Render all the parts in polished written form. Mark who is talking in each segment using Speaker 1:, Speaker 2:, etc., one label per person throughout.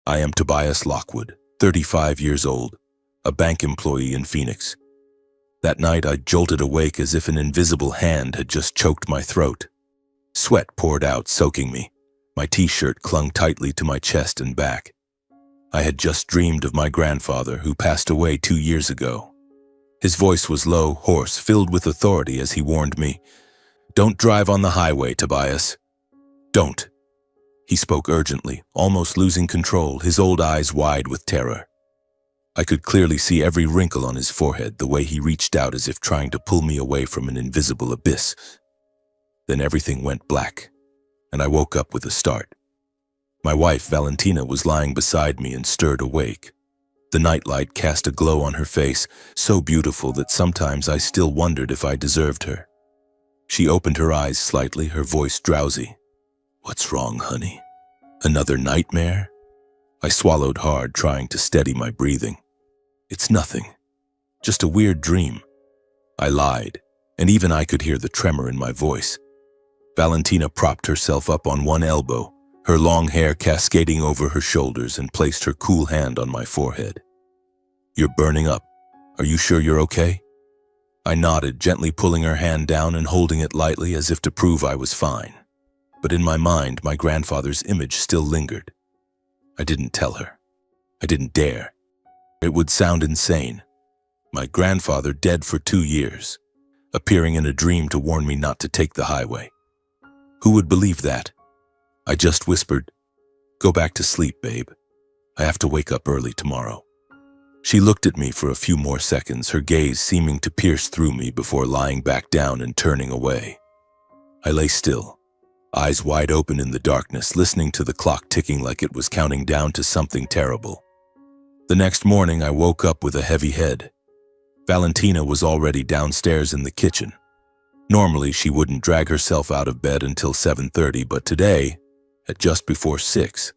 Speaker 1: I am Tobias Lockwood, 35 years old, a bank employee in Phoenix. That night I jolted awake as if an invisible hand had just choked my throat. Sweat poured out, soaking me. My t-shirt clung tightly to my chest and back. I had just dreamed of my grandfather, who passed away 2 years ago. His voice was low, hoarse, filled with authority as he warned me, "Don't drive on the highway, Tobias. Don't." He spoke urgently, almost losing control, his old eyes wide with terror. I could clearly see every wrinkle on his forehead, the way he reached out as if trying to pull me away from an invisible abyss. Then everything went black, and I woke up with a start. My wife, Valentina, was lying beside me and stirred awake. The nightlight cast a glow on her face, so beautiful that sometimes I still wondered if I deserved her. She opened her eyes slightly, her voice drowsy. "What's wrong, honey? Another nightmare?" I swallowed hard, trying to steady my breathing. "It's nothing. Just a weird dream." I lied, and even I could hear the tremor in my voice. Valentina propped herself up on one elbow, her long hair cascading over her shoulders, and placed her cool hand on my forehead. "You're burning up. Are you sure you're okay?" I nodded, gently pulling her hand down and holding it lightly as if to prove I was fine. But in my mind, my grandfather's image still lingered. I didn't tell her. I didn't dare. It would sound insane. My grandfather dead for 2 years, appearing in a dream to warn me not to take the highway. Who would believe that? I just whispered, "Go back to sleep, babe. I have to wake up early tomorrow." She looked at me for a few more seconds, her gaze seeming to pierce through me before lying back down and turning away. I lay still, eyes wide open in the darkness, listening to the clock ticking like it was counting down to something terrible. The next morning, I woke up with a heavy head. Valentina was already downstairs in the kitchen. Normally, she wouldn't drag herself out of bed until 7:30, but today, at just before 6,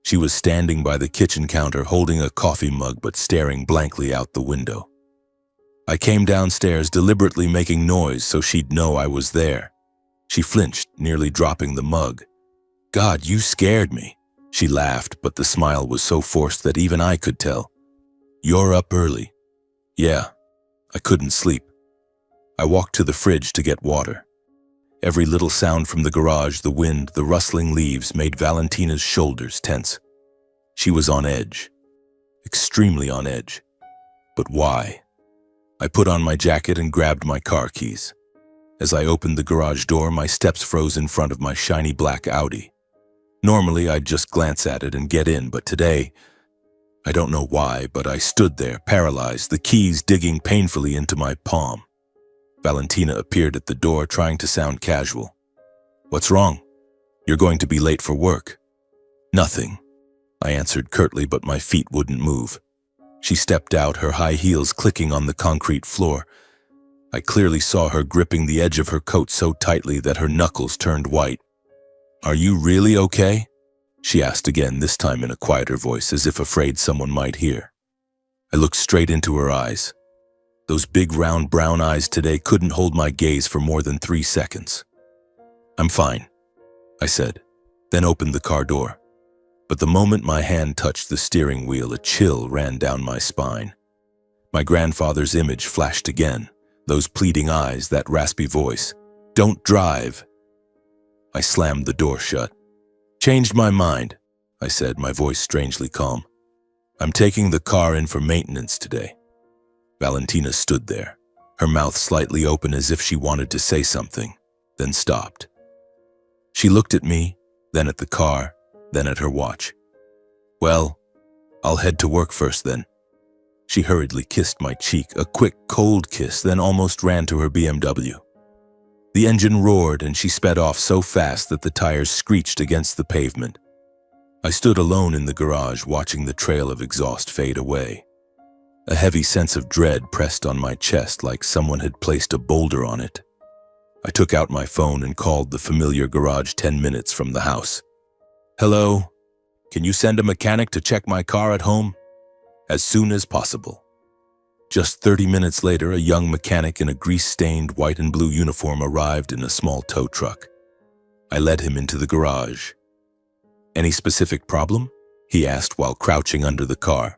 Speaker 1: she was standing by the kitchen counter holding a coffee mug but staring blankly out the window. I came downstairs, deliberately making noise so she'd know I was there. She flinched, nearly dropping the mug. "God, you scared me." She laughed, but the smile was so forced that even I could tell. "You're up early." "Yeah, I couldn't sleep." I walked to the fridge to get water. Every little sound from the garage, the wind, the rustling leaves, made Valentina's shoulders tense. She was on edge. Extremely on edge. But why? I put on my jacket and grabbed my car keys. As I opened the garage door, my steps froze in front of my shiny black Audi. Normally, I'd just glance at it and get in, but today, I don't know why, but I stood there, paralyzed, the keys digging painfully into my palm. Valentina appeared at the door, trying to sound casual. "What's wrong? You're going to be late for work." "Nothing," I answered curtly, but my feet wouldn't move. She stepped out, her high heels clicking on the concrete floor. I clearly saw her gripping the edge of her coat so tightly that her knuckles turned white. "Are you really okay?" she asked again, this time in a quieter voice, as if afraid someone might hear. I looked straight into her eyes. Those big round brown eyes today couldn't hold my gaze for more than 3 seconds. "I'm fine," I said, then opened the car door. But the moment my hand touched the steering wheel, a chill ran down my spine. My grandfather's image flashed again, those pleading eyes, that raspy voice. "Don't drive." I slammed the door shut. "Changed my mind," I said, my voice strangely calm. "I'm taking the car in for maintenance today." Valentina stood there, her mouth slightly open as if she wanted to say something, then stopped. She looked at me, then at the car, then at her watch. "Well, I'll head to work first then." She hurriedly kissed my cheek, a quick, cold kiss, then almost ran to her BMW. The engine roared and she sped off so fast that the tires screeched against the pavement. I stood alone in the garage, watching the trail of exhaust fade away. A heavy sense of dread pressed on my chest like someone had placed a boulder on it. I took out my phone and called the familiar garage 10 minutes from the house. "Hello? Can you send a mechanic to check my car at home?" "As soon as possible." Just 30 minutes later, a young mechanic in a grease-stained white and blue uniform arrived in a small tow truck. I led him into the garage. "Any specific problem?" he asked while crouching under the car.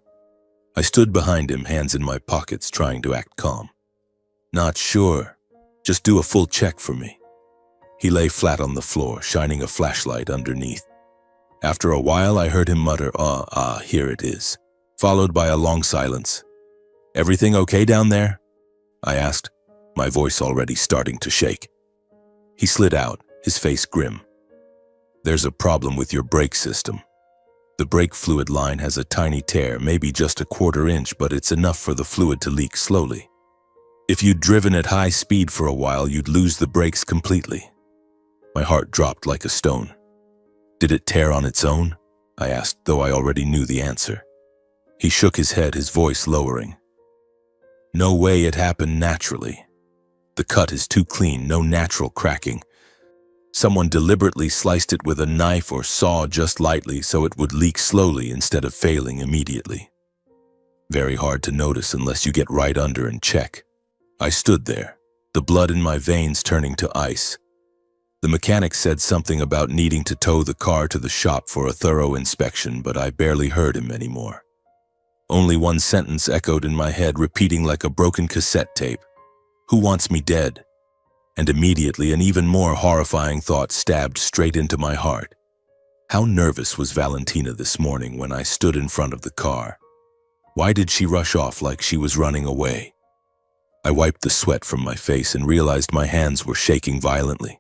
Speaker 1: I stood behind him, hands in my pockets, trying to act calm. Not sure. Just do a full check for me. He lay flat on the floor, shining a flashlight underneath. After a while, I heard him mutter, here it is, followed by a long silence. Everything okay down there? I asked, my voice already starting to shake. He slid out, his face grim. There's a problem with your brake system. The brake fluid line has a tiny tear, maybe just a quarter inch, but it's enough for the fluid to leak slowly. If you'd driven at high speed for a while, you'd lose the brakes completely. My heart dropped like a stone. Did it tear on its own? I asked, though I already knew the answer. He shook his head, his voice lowering. No way, it happened naturally. The cut is too clean, no natural cracking. Someone deliberately sliced it with a knife or saw just lightly so it would leak slowly instead of failing immediately. Very hard to notice unless you get right under and check. I stood there, the blood in my veins turning to ice. The mechanic said something about needing to tow the car to the shop for a thorough inspection, but I barely heard him anymore. Only one sentence echoed in my head, repeating like a broken cassette tape. Who wants me dead? And immediately an even more horrifying thought stabbed straight into my heart. How nervous was Valentina this morning when I stood in front of the car? Why did she rush off like she was running away? I wiped the sweat from my face and realized my hands were shaking violently.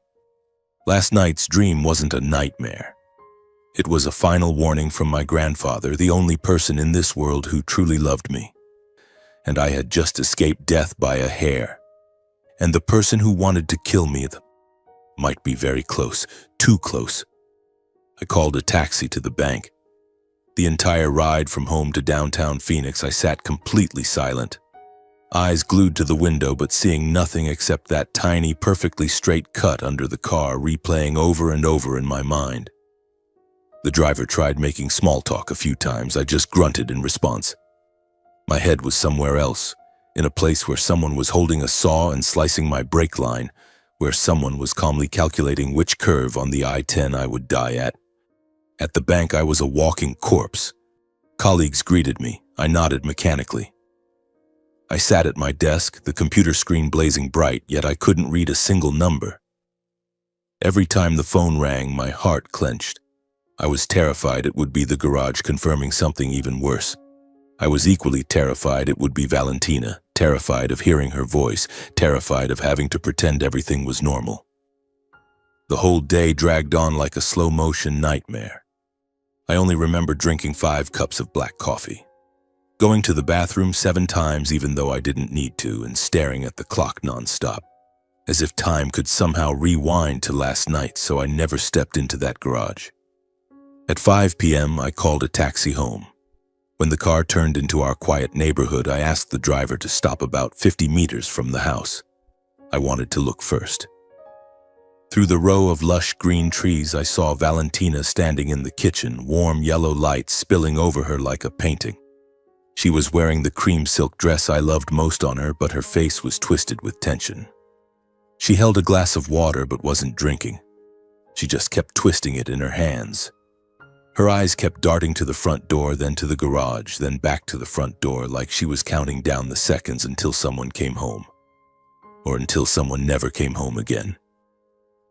Speaker 1: Last night's dream wasn't a nightmare. It was a final warning from my grandfather, the only person in this world who truly loved me. And I had just escaped death by a hair. And the person who wanted to kill me might be very close, too close. I called a taxi to the bank. The entire ride from home to downtown Phoenix, I sat completely silent. Eyes glued to the window, but seeing nothing except that tiny, perfectly straight cut under the car replaying over and over in my mind. The driver tried making small talk a few times. I just grunted in response. My head was somewhere else, in a place where someone was holding a saw and slicing my brake line, where someone was calmly calculating which curve on the I-10 I would die at. At the bank, I was a walking corpse. Colleagues greeted me. I nodded mechanically. I sat at my desk, the computer screen blazing bright, yet I couldn't read a single number. Every time the phone rang, my heart clenched. I was terrified it would be the garage confirming something even worse. I was equally terrified it would be Valentina, terrified of hearing her voice, terrified of having to pretend everything was normal. The whole day dragged on like a slow-motion nightmare. I only remember drinking 5 cups of black coffee, going to the bathroom 7 times even though I didn't need to, and staring at the clock nonstop, as if time could somehow rewind to last night so I never stepped into that garage. At 5 p.m., I called a taxi home. When the car turned into our quiet neighborhood, I asked the driver to stop about 50 meters from the house. I wanted to look first. Through the row of lush green trees, I saw Valentina standing in the kitchen, warm yellow light spilling over her like a painting. She was wearing the cream silk dress I loved most on her, but her face was twisted with tension. She held a glass of water but wasn't drinking. She just kept twisting it in her hands. Her eyes kept darting to the front door, then to the garage, then back to the front door, like she was counting down the seconds until someone came home. Or until someone never came home again.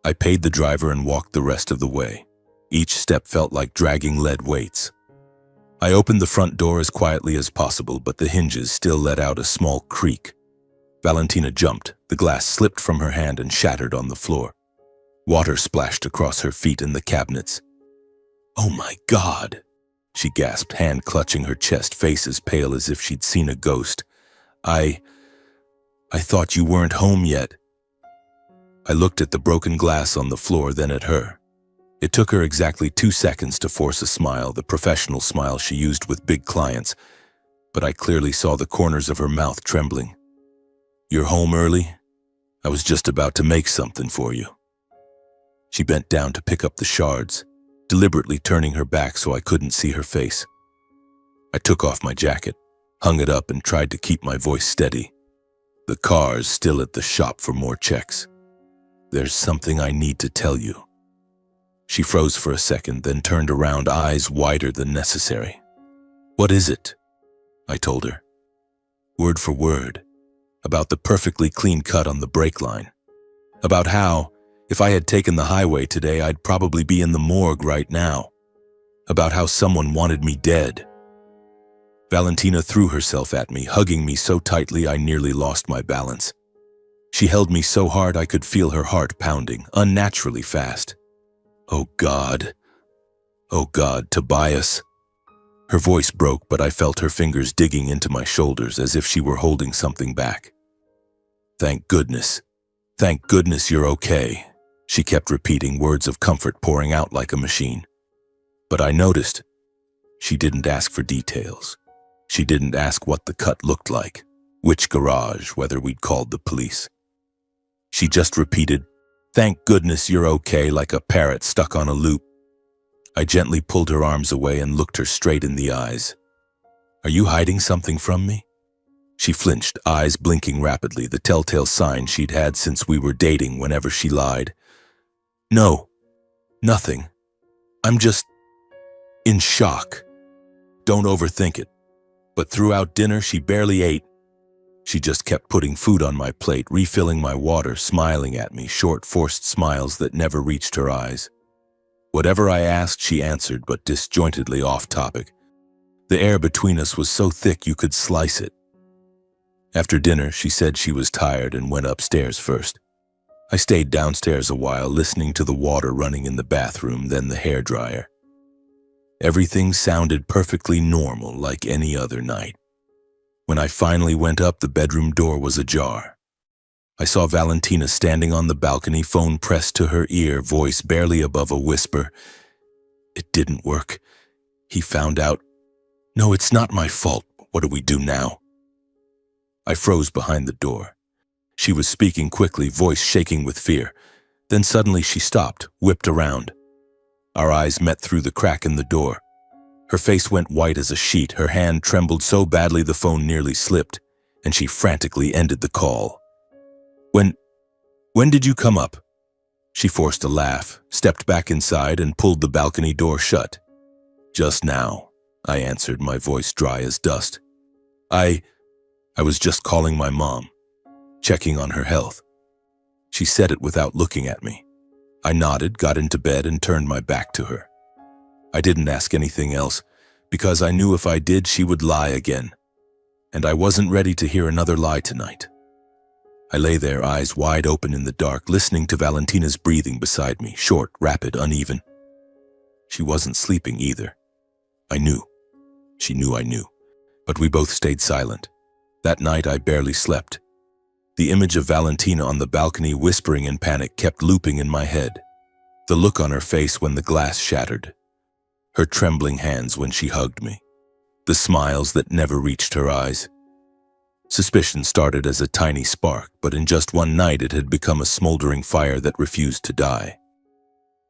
Speaker 1: I paid the driver and walked the rest of the way. Each step felt like dragging lead weights. I opened the front door as quietly as possible, but the hinges still let out a small creak. Valentina jumped. The glass slipped from her hand and shattered on the floor. Water splashed across her feet and the cabinets. "Oh my God," she gasped, hand clutching her chest, face as pale as if she'd seen a ghost. I thought you weren't home yet." I looked at the broken glass on the floor, then at her. It took her exactly 2 seconds to force a smile, the professional smile she used with big clients, but I clearly saw the corners of her mouth trembling. "You're home early? I was just about to make something for you." She bent down to pick up the shards, deliberately turning her back so I couldn't see her face. I took off my jacket, hung it up, and tried to keep my voice steady. "The car's still at the shop for more checks. There's something I need to tell you." She froze for a second, then turned around, eyes wider than necessary. "What is it?" I told her. Word for word, about the perfectly clean cut on the brake line. About how, if I had taken the highway today, I'd probably be in the morgue right now. About how someone wanted me dead. Valentina threw herself at me, hugging me so tightly I nearly lost my balance. She held me so hard I could feel her heart pounding, unnaturally fast. Oh God, Tobias. Her voice broke, but I felt her fingers digging into my shoulders as if she were holding something back. Thank goodness you're okay, she kept repeating, words of comfort pouring out like a machine. But I noticed, she didn't ask for details. She didn't ask what the cut looked like, which garage, whether we'd called the police. She just repeated, "Thank goodness you're okay," like a parrot stuck on a loop. I gently pulled her arms away and looked her straight in the eyes. "Are you hiding something from me?" She flinched, eyes blinking rapidly, the telltale sign she'd had since we were dating whenever she lied. "No, nothing. I'm just in shock. Don't overthink it." But throughout dinner, she barely ate. She just kept putting food on my plate, refilling my water, smiling at me, short, forced smiles that never reached her eyes. Whatever I asked, she answered, but disjointedly off topic. The air between us was so thick you could slice it. After dinner, she said she was tired and went upstairs first. I stayed downstairs a while, listening to the water running in the bathroom, then the hairdryer. Everything sounded perfectly normal, like any other night. When I finally went up, the bedroom door was ajar. I saw Valentina standing on the balcony, phone pressed to her ear, voice barely above a whisper. "It didn't work. He found out. No, it's not my fault. What do we do now?" I froze behind the door. She was speaking quickly, voice shaking with fear. Then suddenly she stopped, whipped around. Our eyes met through the crack in the door. Her face went white as a sheet, her hand trembled so badly the phone nearly slipped, and she frantically ended the call. When did you come up?" She forced a laugh, stepped back inside, and pulled the balcony door shut. "Just now," I answered, my voice dry as dust. I was just calling my mom, checking on her health." She said it without looking at me. I nodded, got into bed, and turned my back to her. I didn't ask anything else, because I knew if I did, she would lie again. And I wasn't ready to hear another lie tonight. I lay there, eyes wide open in the dark, listening to Valentina's breathing beside me, short, rapid, uneven. She wasn't sleeping either. I knew. She knew I knew. But we both stayed silent. That night I barely slept. The image of Valentina on the balcony whispering in panic kept looping in my head. The look on her face when the glass shattered. Her trembling hands when she hugged me. The smiles that never reached her eyes. Suspicion started as a tiny spark, but in just one night it had become a smoldering fire that refused to die.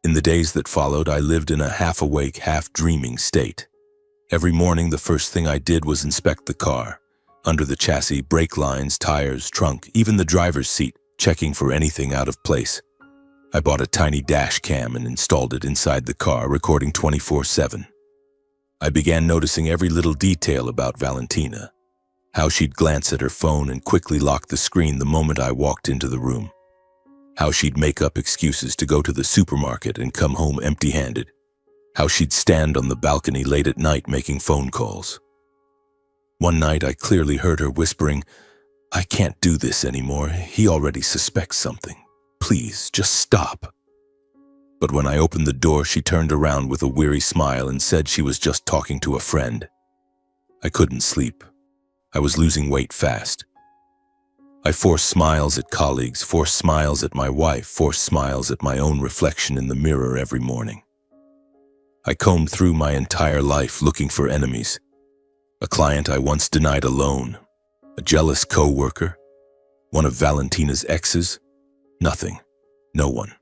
Speaker 1: In the days that followed, I lived in a half-awake, half-dreaming state. Every morning, the first thing I did was inspect the car. Under the chassis, brake lines, tires, trunk, even the driver's seat, checking for anything out of place. I bought a tiny dash cam and installed it inside the car, recording 24/7. I began noticing every little detail about Valentina. How she'd glance at her phone and quickly lock the screen the moment I walked into the room. How she'd make up excuses to go to the supermarket and come home empty-handed. How she'd stand on the balcony late at night making phone calls. One night I clearly heard her whispering, "I can't do this anymore. He already suspects something. Please, just stop." But when I opened the door, she turned around with a weary smile and said she was just talking to a friend. I couldn't sleep. I was losing weight fast. I forced smiles at colleagues, forced smiles at my wife, forced smiles at my own reflection in the mirror every morning. I combed through my entire life looking for enemies. A client I once denied a loan, a jealous co-worker, one of Valentina's exes. Nothing. No one.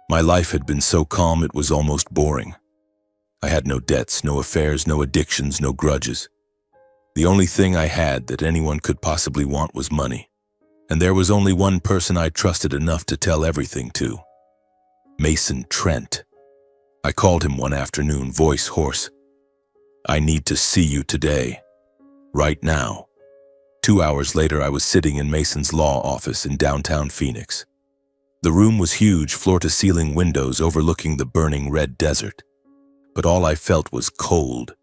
Speaker 1: My life had been so calm it was almost boring. I had no debts, no affairs, no addictions, no grudges. The only thing I had that anyone could possibly want was money. And there was only one person I trusted enough to tell everything to. Mason Trent. I called him one afternoon, voice hoarse. I need to see you today. Right now. 2 hours later, I was sitting in Mason's law office in downtown Phoenix. The room was huge, floor-to-ceiling windows overlooking the burning red desert. But all I felt was cold.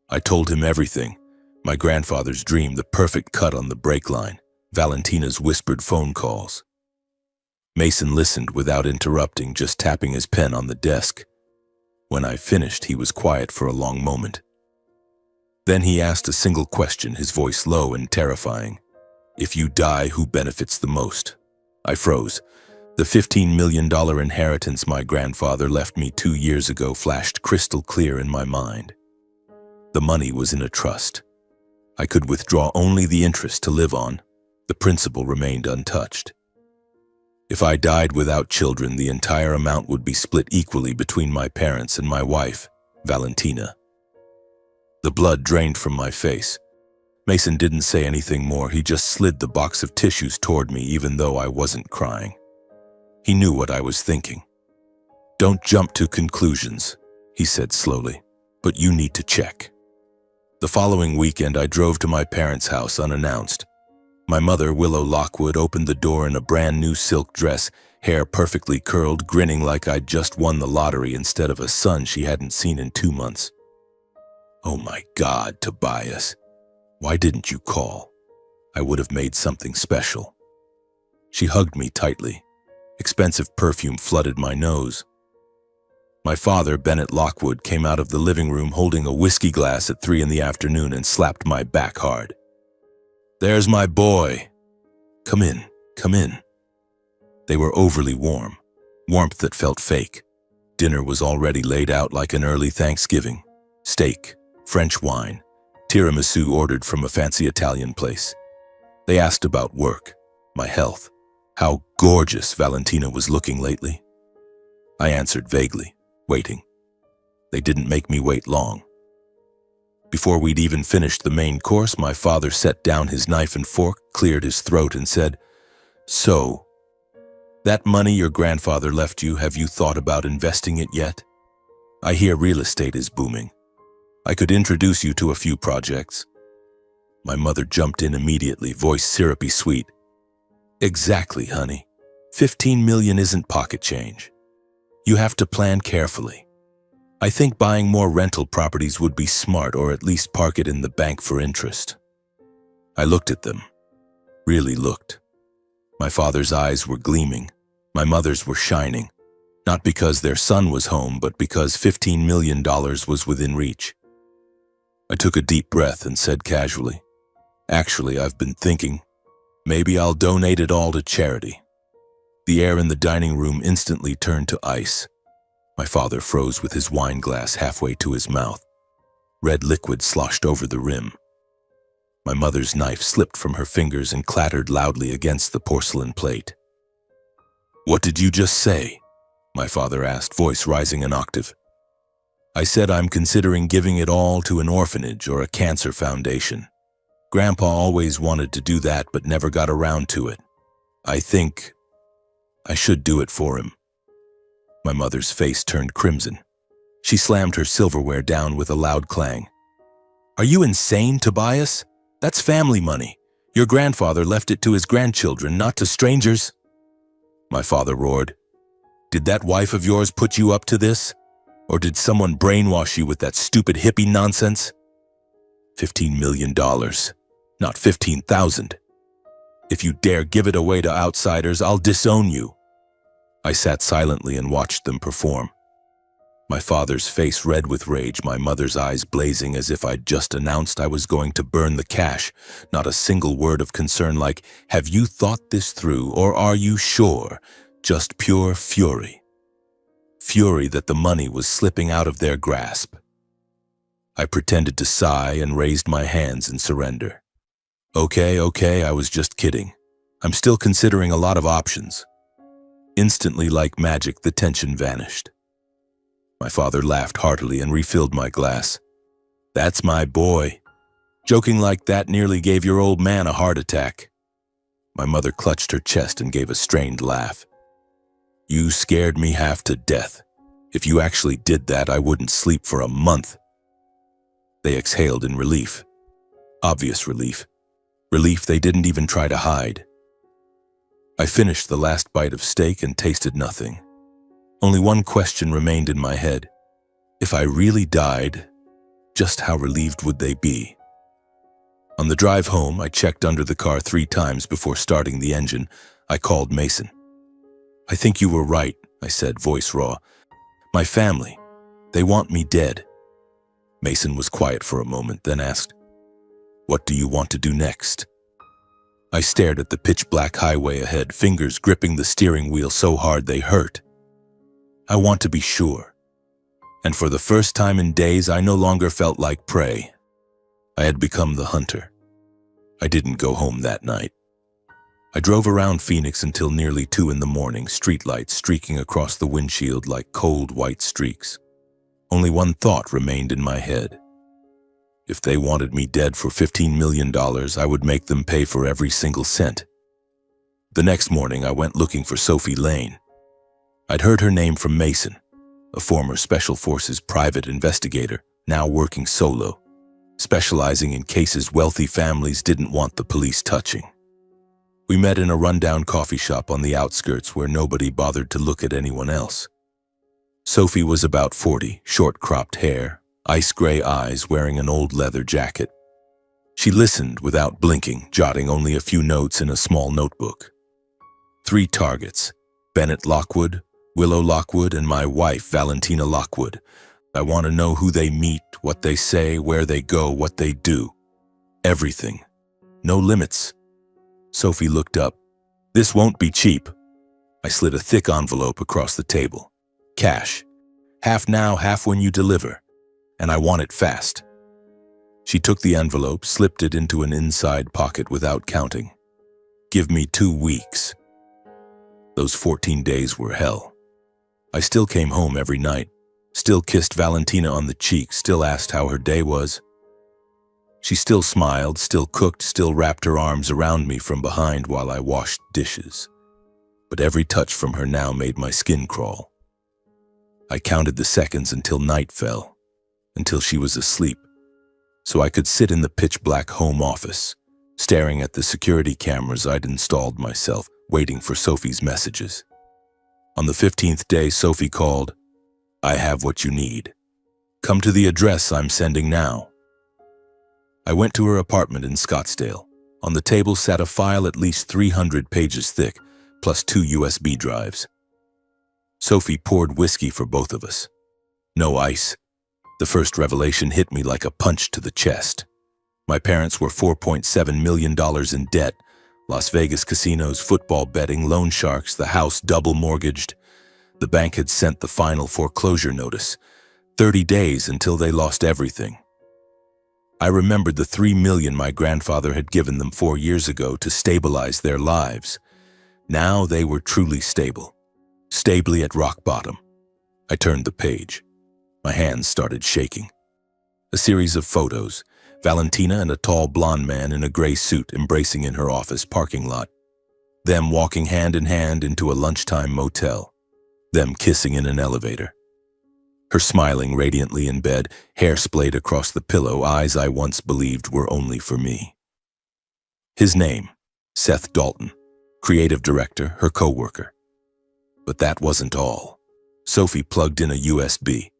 Speaker 1: I told him everything. My grandfather's dream, the perfect cut on the brake line, Valentina's whispered phone calls. Mason listened without interrupting, just tapping his pen on the desk. When I finished, he was quiet for a long moment. Then he asked a single question, his voice low and terrifying. If you die, who benefits the most? I froze. The $15 million inheritance my grandfather left me 2 years ago flashed crystal clear in my mind. The money was in a trust. I could withdraw only the interest to live on. The principal remained untouched. If I died without children, the entire amount would be split equally between my parents and my wife, Valentina. The blood drained from my face. Mason didn't say anything more. He just slid the box of tissues toward me, even though I wasn't crying. He knew what I was thinking. Don't jump to conclusions, he said slowly, but you need to check. The following weekend, I drove to my parents' house unannounced. My mother, Willow Lockwood, opened the door in a brand new silk dress, hair perfectly curled, grinning like I'd just won the lottery instead of a son she hadn't seen in 2 months. Oh my God, Tobias. Why didn't you call? I would have made something special. She hugged me tightly. Expensive perfume flooded my nose. My father, Bennett Lockwood, came out of the living room holding a whiskey glass at 3 in the afternoon and slapped my back hard. There's my boy. Come in, come in. They were overly warm, warmth that felt fake. Dinner was already laid out like an early Thanksgiving. Steak, French wine, tiramisu ordered from a fancy Italian place. They asked about work, my health, how gorgeous Valentina was looking lately. I answered vaguely, waiting. They didn't make me wait long. Before we'd even finished the main course, my father set down his knife and fork, cleared his throat, and said, So, that money your grandfather left you, have you thought about investing it yet? I hear real estate is booming. I could introduce you to a few projects. My mother jumped in immediately, voice syrupy sweet. Exactly, honey. 15 million isn't pocket change. You have to plan carefully. I think buying more rental properties would be smart, or at least park it in the bank for interest. I looked at them. Really looked. My father's eyes were gleaming. My mother's were shining. Not because their son was home, but because $15 million was within reach. I took a deep breath and said casually, Actually, I've been thinking, maybe I'll donate it all to charity. The air in the dining room instantly turned to ice. My father froze with his wine glass halfway to his mouth. Red liquid sloshed over the rim. My mother's knife slipped from her fingers and clattered loudly against the porcelain plate. What did you just say? My father asked, voice rising an octave. I said I'm considering giving it all to an orphanage or a cancer foundation. Grandpa always wanted to do that but never got around to it. I think I should do it for him. My mother's face turned crimson. She slammed her silverware down with a loud clang. Are you insane, Tobias? That's family money. Your grandfather left it to his grandchildren, not to strangers. My father roared. Did that wife of yours put you up to this? Or did someone brainwash you with that stupid hippie nonsense? $15 million, not 15,000. If you dare give it away to outsiders, I'll disown you. I sat silently and watched them perform. My father's face red with rage, my mother's eyes blazing as if I'd just announced I was going to burn the cash. Not a single word of concern like, have you thought this through, or are you sure? Just pure fury. Fury that the money was slipping out of their grasp. I pretended to sigh and raised my hands in surrender. Okay, I was just kidding. I'm still considering a lot of options. Instantly, like magic, the tension vanished. My father laughed heartily and refilled my glass. That's my boy. Joking like that nearly gave your old man a heart attack. My mother clutched her chest and gave a strained laugh. You scared me half to death. If you actually did that, I wouldn't sleep for a month." They exhaled in relief. Obvious relief. Relief they didn't even try to hide. I finished the last bite of steak and tasted nothing. Only one question remained in my head. If I really died, just how relieved would they be? On the drive home, I checked under the car 3 times before starting the engine. I called Mason. "I think you were right," I said, voice raw. "My family, they want me dead." Mason was quiet for a moment, then asked, "What do you want to do next?" I stared at the pitch-black highway ahead, fingers gripping the steering wheel so hard they hurt. "I want to be sure." And for the first time in days, I no longer felt like prey. I had become the hunter. I didn't go home that night. I drove around Phoenix until nearly 2 in the morning, streetlights streaking across the windshield like cold white streaks. Only one thought remained in my head. If they wanted me dead for $15 million, I would make them pay for every single cent. The next morning, I went looking for Sophie Lane. I'd heard her name from Mason, a former Special Forces private investigator, now working solo, specializing in cases wealthy families didn't want the police touching. We met in a rundown coffee shop on the outskirts where nobody bothered to look at anyone else. Sophie was about 40, short-cropped hair, ice-gray eyes, wearing an old leather jacket. She listened without blinking, jotting only a few notes in a small notebook. 3 targets: Bennett Lockwood, Willow Lockwood, and my wife, Valentina Lockwood. I want to know who they meet, what they say, where they go, what they do. Everything. No limits. Sophie looked up. "This won't be cheap." I slid a thick envelope across the table. "Cash. Half now, half when you deliver. And I want it fast." She took the envelope, slipped it into an inside pocket without counting. "Give me 2 weeks." Those 14 days were hell. I still came home every night, still kissed Valentina on the cheek, still asked how her day was. She still smiled, still cooked, still wrapped her arms around me from behind while I washed dishes. But every touch from her now made my skin crawl. I counted the seconds until night fell, until she was asleep, so I could sit in the pitch-black home office, staring at the security cameras I'd installed myself, waiting for Sophie's messages. On the 15th day, Sophie called. "I have what you need. Come to the address I'm sending now." I went to her apartment in Scottsdale. On the table sat a file at least 300 pages thick, plus 2 USB drives. Sophie poured whiskey for both of us. No ice. The first revelation hit me like a punch to the chest. My parents were $4.7 million in debt. Las Vegas casinos, football betting, loan sharks, the house double mortgaged. The bank had sent the final foreclosure notice. 30 days until they lost everything. I remembered the $3 million my grandfather had given them 4 years ago to stabilize their lives. Now they were truly stable. Stably at rock bottom. I turned the page. My hands started shaking. A series of photos. Valentina and a tall blonde man in a gray suit embracing in her office parking lot. Them walking hand in hand into a lunchtime motel. Them kissing in an elevator. Her smiling radiantly in bed, hair splayed across the pillow, eyes I once believed were only for me. His name, Seth Dalton, creative director, her co-worker. But that wasn't all. Sophie plugged in a USB.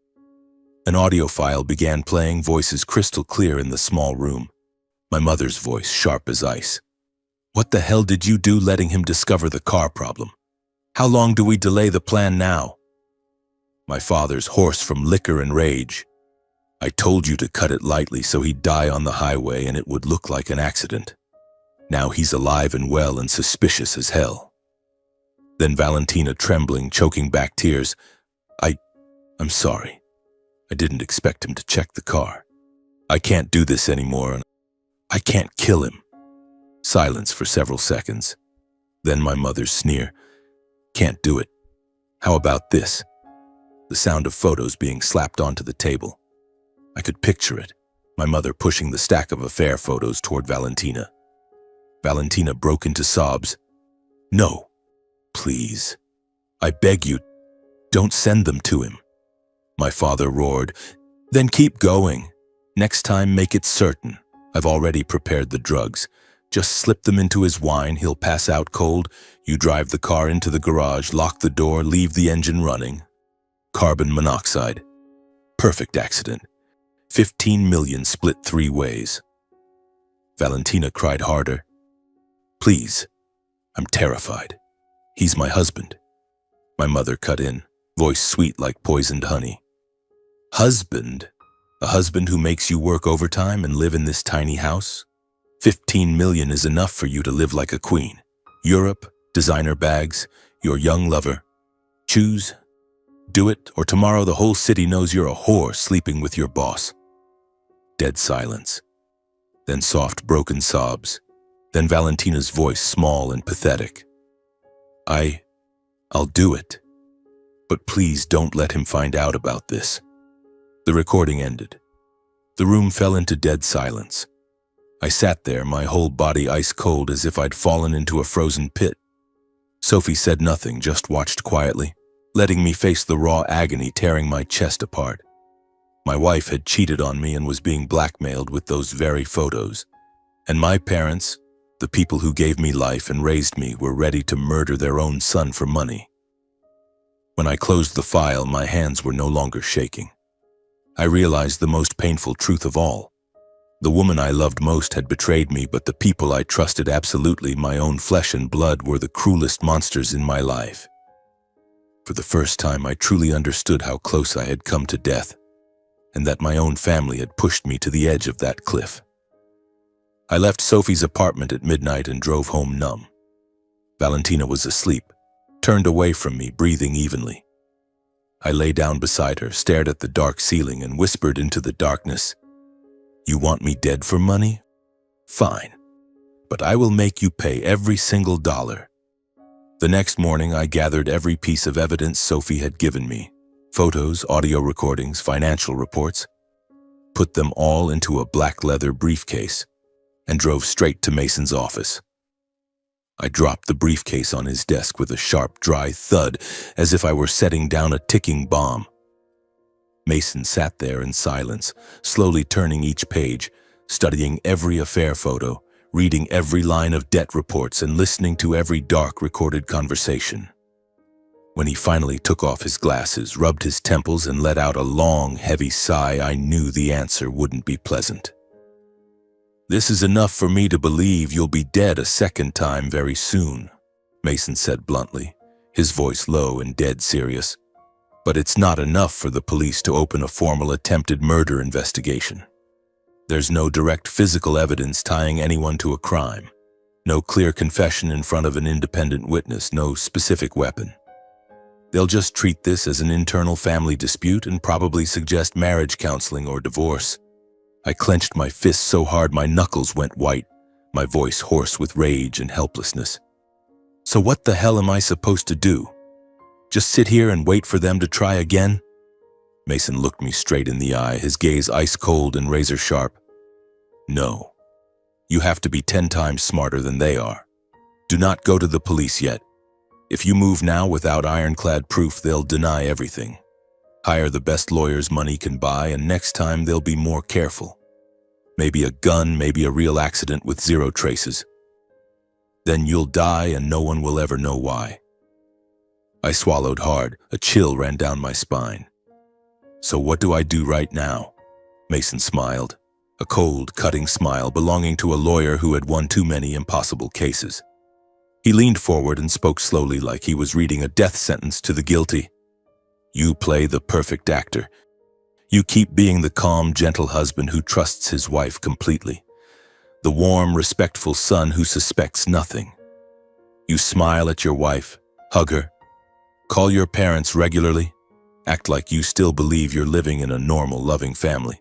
Speaker 1: An audio file began playing, voices crystal clear in the small room. My mother's voice, sharp as ice. "What the hell did you do letting him discover the car problem? How long do we delay the plan now?" My father's, hoarse from liquor and rage. "I told you to cut it lightly so he'd die on the highway and it would look like an accident. Now he's alive and well and suspicious as hell." Then Valentina, trembling, choking back tears. I'm sorry. I didn't expect him to check the car. I can't do this anymore, and I can't kill him." Silence for several seconds. Then my mother's sneer. "Can't do it. How about this?" The sound of photos being slapped onto the table. I could picture it, my mother pushing the stack of affair photos toward Valentina. Valentina broke into sobs. "No, please. I beg you, don't send them to him." My father roared. Then keep going. Next time, make it certain. I've already prepared the drugs. Just slip them into his wine, he'll pass out cold. You drive the car into the garage, lock the door, leave the engine running. Carbon monoxide. Perfect accident. 15 million split 3 ways. Valentina cried harder. Please, I'm terrified. He's my husband. My mother cut in, voice sweet like poisoned honey. Husband? A husband who makes you work overtime and live in this tiny house? 15 million is enough for you to live like a queen. Europe, designer bags, your young lover. Choose. Do it, or tomorrow the whole city knows you're a whore sleeping with your boss. Dead silence. Then soft, broken sobs. Then Valentina's voice, small and pathetic. I'll do it. But please don't let him find out about this. The recording ended. The room fell into dead silence. I sat there, my whole body ice cold as if I'd fallen into a frozen pit. Sophie said nothing, just watched quietly, letting me face the raw agony tearing my chest apart. My wife had cheated on me and was being blackmailed with those very photos. And my parents, the people who gave me life and raised me, were ready to murder their own son for money. When I closed the file, my hands were no longer shaking. I realized the most painful truth of all. The woman I loved most had betrayed me, but the people I trusted absolutely, my own flesh and blood, were the cruelest monsters in my life. For the first time, I truly understood how close I had come to death, and that my own family had pushed me to the edge of that cliff. I left Sophie's apartment at midnight and drove home numb. Valentina was asleep, turned away from me, breathing evenly. I lay down beside her, stared at the dark ceiling, and whispered into the darkness, "You want me dead for money? Fine. But I will make you pay every single dollar." The next morning, I gathered every piece of evidence Sophie had given me, photos, audio recordings, financial reports, put them all into a black leather briefcase, and drove straight to Mason's office. I dropped the briefcase on his desk with a sharp, dry thud, as if I were setting down a ticking bomb. Mason sat there in silence, slowly turning each page, studying every affair photo, reading every line of debt reports, and listening to every dark recorded conversation. When he finally took off his glasses, rubbed his temples, and let out a long, heavy sigh, I knew the answer wouldn't be pleasant. "This is enough for me to believe you'll be dead a second time very soon," Mason said bluntly, his voice low and dead serious. "But it's not enough for the police to open a formal attempted murder investigation. There's no direct physical evidence tying anyone to a crime, no clear confession in front of an independent witness, no specific weapon. They'll just treat this as an internal family dispute and probably suggest marriage counseling or divorce." I clenched my fists so hard my knuckles went white, my voice hoarse with rage and helplessness. "So what the hell am I supposed to do? Just sit here and wait for them to try again?" Mason looked me straight in the eye, his gaze ice cold and razor sharp. "No. You have to be 10 times smarter than they are. Do not go to the police yet. If you move now without ironclad proof, they'll deny everything. Hire the best lawyers money can buy, and next time they'll be more careful. Maybe a gun, maybe a real accident with 0 traces. Then you'll die and no one will ever know why." I swallowed hard. A chill ran down my spine. "So what do I do right now?" Mason smiled, a cold, cutting smile belonging to a lawyer who had won too many impossible cases. He leaned forward and spoke slowly like he was reading a death sentence to the guilty. "You play the perfect actor. You keep being the calm, gentle husband who trusts his wife completely. The warm, respectful son who suspects nothing. You smile at your wife, hug her, call your parents regularly, act like you still believe you're living in a normal, loving family.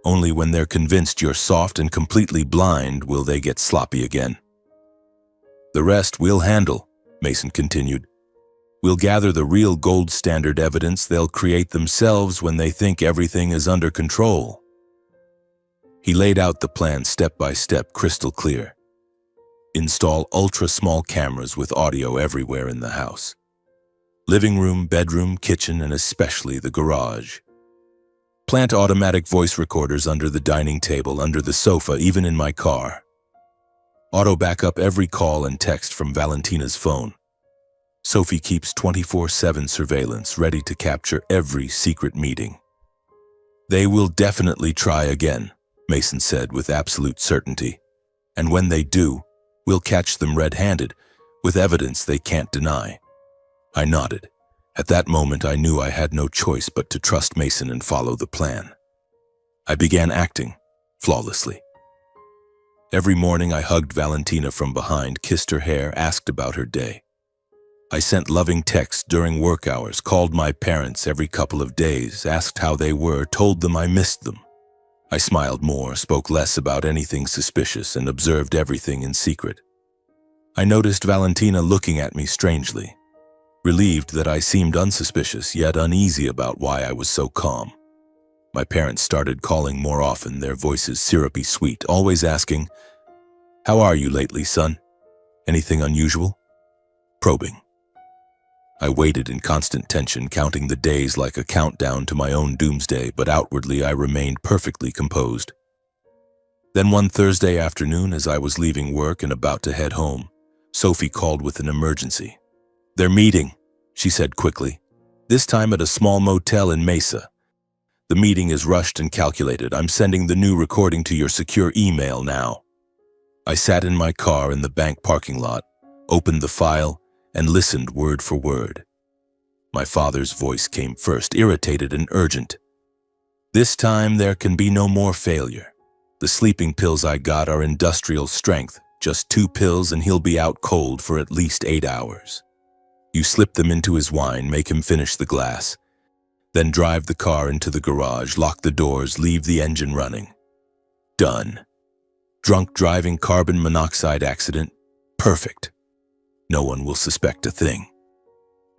Speaker 1: Only when they're convinced you're soft and completely blind will they get sloppy again. The rest we'll handle," Mason continued. "We'll gather the real gold standard evidence they'll create themselves when they think everything is under control." He laid out the plan step by step, crystal clear. Install ultra-small cameras with audio everywhere in the house. Living room, bedroom, kitchen, and especially the garage. Plant automatic voice recorders under the dining table, under the sofa, even in my car. Auto backup every call and text from Valentina's phone. Sophie keeps 24/7 surveillance ready to capture every secret meeting. They will definitely try again, Mason said with absolute certainty. And when they do, we'll catch them red-handed, with evidence they can't deny. I nodded. At that moment, I knew I had no choice but to trust Mason and follow the plan. I began acting, flawlessly. Every morning I hugged Valentina from behind, kissed her hair, asked about her day. I sent loving texts during work hours, called my parents every couple of days, asked how they were, told them I missed them. I smiled more, spoke less about anything suspicious, and observed everything in secret. I noticed Valentina looking at me strangely, relieved that I seemed unsuspicious, yet uneasy about why I was so calm. My parents started calling more often, their voices syrupy sweet, always asking, "How are you lately, son? Anything unusual?" Probing. I waited in constant tension, counting the days like a countdown to my own doomsday, but outwardly I remained perfectly composed. Then one Thursday afternoon, as I was leaving work and about to head home, Sophie called with an emergency. "They're meeting," she said quickly, "this time at a small motel in Mesa. The meeting is rushed and calculated. I'm sending the new recording to your secure email now." I sat in my car in the bank parking lot, opened the file, and listened word for word. My father's voice came first, irritated and urgent. "This time there can be no more failure. The sleeping pills I got are industrial strength, just 2 pills and he'll be out cold for at least 8 hours. You slip them into his wine, make him finish the glass. Then drive the car into the garage, lock the doors, leave the engine running. Done. Drunk driving, carbon monoxide accident, perfect. No one will suspect a thing."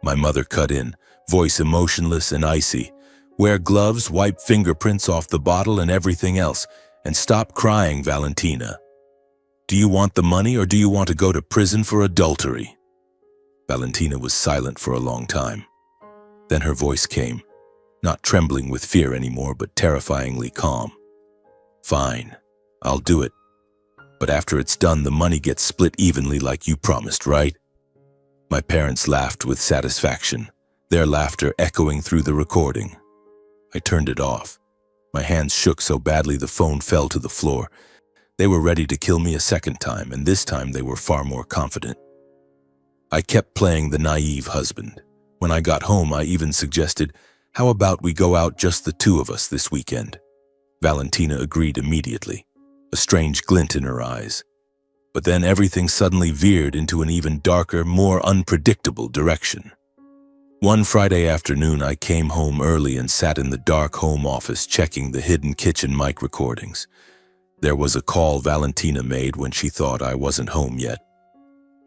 Speaker 1: My mother cut in, voice emotionless and icy. "Wear gloves, wipe fingerprints off the bottle and everything else, and stop crying, Valentina. Do you want the money or do you want to go to prison for adultery?" Valentina was silent for a long time. Then her voice came, not trembling with fear anymore, but terrifyingly calm. "Fine, I'll do it. But after it's done, the money gets split evenly like you promised, right?" My parents laughed with satisfaction, their laughter echoing through the recording. I turned it off. My hands shook so badly the phone fell to the floor. They were ready to kill me a second time, and this time they were far more confident. I kept playing the naive husband. When I got home, I even suggested, "How about we go out, just the 2 of us this weekend?" Valentina agreed immediately, a strange glint in her eyes. But then everything suddenly veered into an even darker, more unpredictable direction. One Friday afternoon, I came home early and sat in the dark home office checking the hidden kitchen mic recordings. There was a call Valentina made when she thought I wasn't home yet.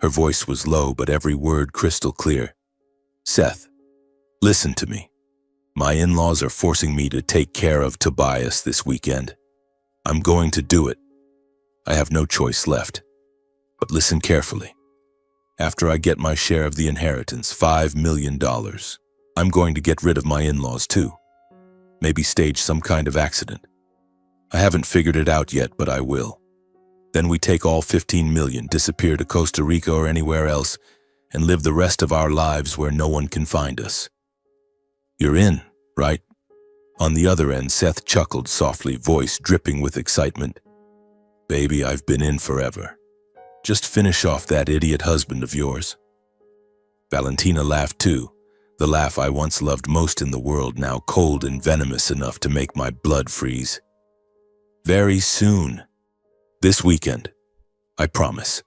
Speaker 1: Her voice was low, but every word crystal clear. "Seth, listen to me. My in-laws are forcing me to take care of Tobias this weekend. I'm going to do it. I have no choice left. But listen carefully. After I get my share of the inheritance, $5 million, I'm going to get rid of my in-laws too. Maybe stage some kind of accident. I haven't figured it out yet, but I will. Then we take all 15 million, disappear to Costa Rica or anywhere else, and live the rest of our lives where no one can find us. You're in, right?" On the other end, Seth chuckled softly, voice dripping with excitement. "Baby, I've been in forever. Just finish off that idiot husband of yours." Valentina laughed too, the laugh I once loved most in the world, now cold and venomous enough to make my blood freeze. "Very soon. This weekend. I promise."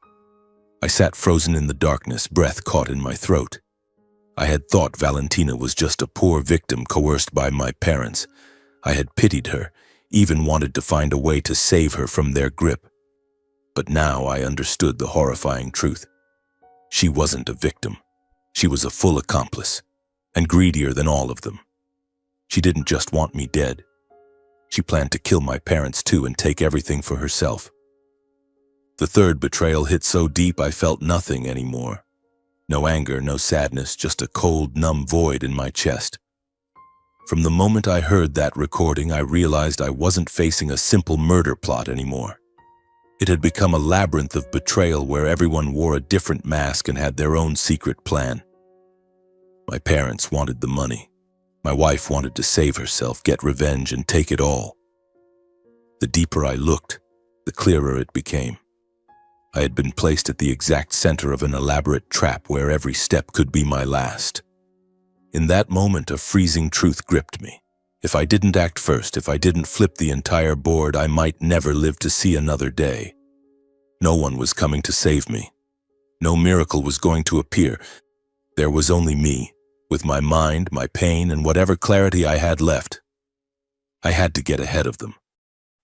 Speaker 1: I sat frozen in the darkness, breath caught in my throat. I had thought Valentina was just a poor victim coerced by my parents. I had pitied her, even wanted to find a way to save her from their grip. But now I understood the horrifying truth. She wasn't a victim. She was a full accomplice, and greedier than all of them. She didn't just want me dead. She planned to kill my parents too and take everything for herself. The third betrayal hit so deep I felt nothing anymore. No anger, no sadness, just a cold, numb void in my chest. From the moment I heard that recording, I realized I wasn't facing a simple murder plot anymore. It had become a labyrinth of betrayal where everyone wore a different mask and had their own secret plan. My parents wanted the money. My wife wanted to save herself, get revenge, and take it all. The deeper I looked, the clearer it became. I had been placed at the exact center of an elaborate trap where every step could be my last. In that moment, a freezing truth gripped me. If I didn't act first, if I didn't flip the entire board, I might never live to see another day. No one was coming to save me. No miracle was going to appear. There was only me, with my mind, my pain, and whatever clarity I had left. I had to get ahead of them.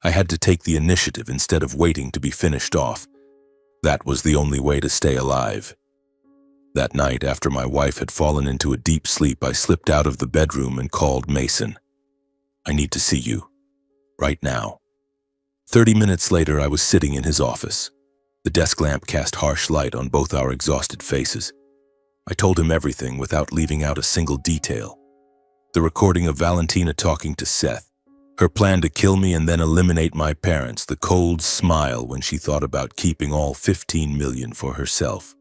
Speaker 1: I had to take the initiative instead of waiting to be finished off. That was the only way to stay alive. That night, after my wife had fallen into a deep sleep, I slipped out of the bedroom and called Mason. I need to see you. Right now. 30 minutes later, I was sitting in his office. The desk lamp cast harsh light on both our exhausted faces. I told him everything without leaving out a single detail. The recording of Valentina talking to Seth, her plan to kill me and then eliminate my parents, the cold smile when she thought about keeping all 15 million for herself.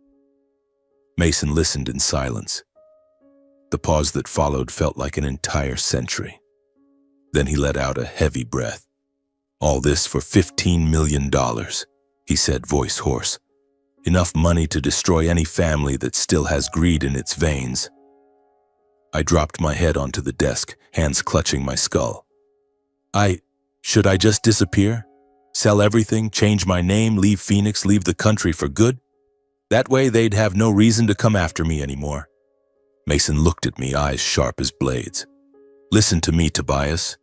Speaker 1: Mason listened in silence. The pause that followed felt like an entire century. Then he let out a heavy breath. All this for $15 million, he said, voice hoarse. Enough money to destroy any family that still has greed in its veins. I dropped my head onto the desk, hands clutching my skull. Should I just disappear? Sell everything, change my name, leave Phoenix, leave the country for good? That way they'd have no reason to come after me anymore. Mason looked at me, eyes sharp as blades. Listen to me, Tobias.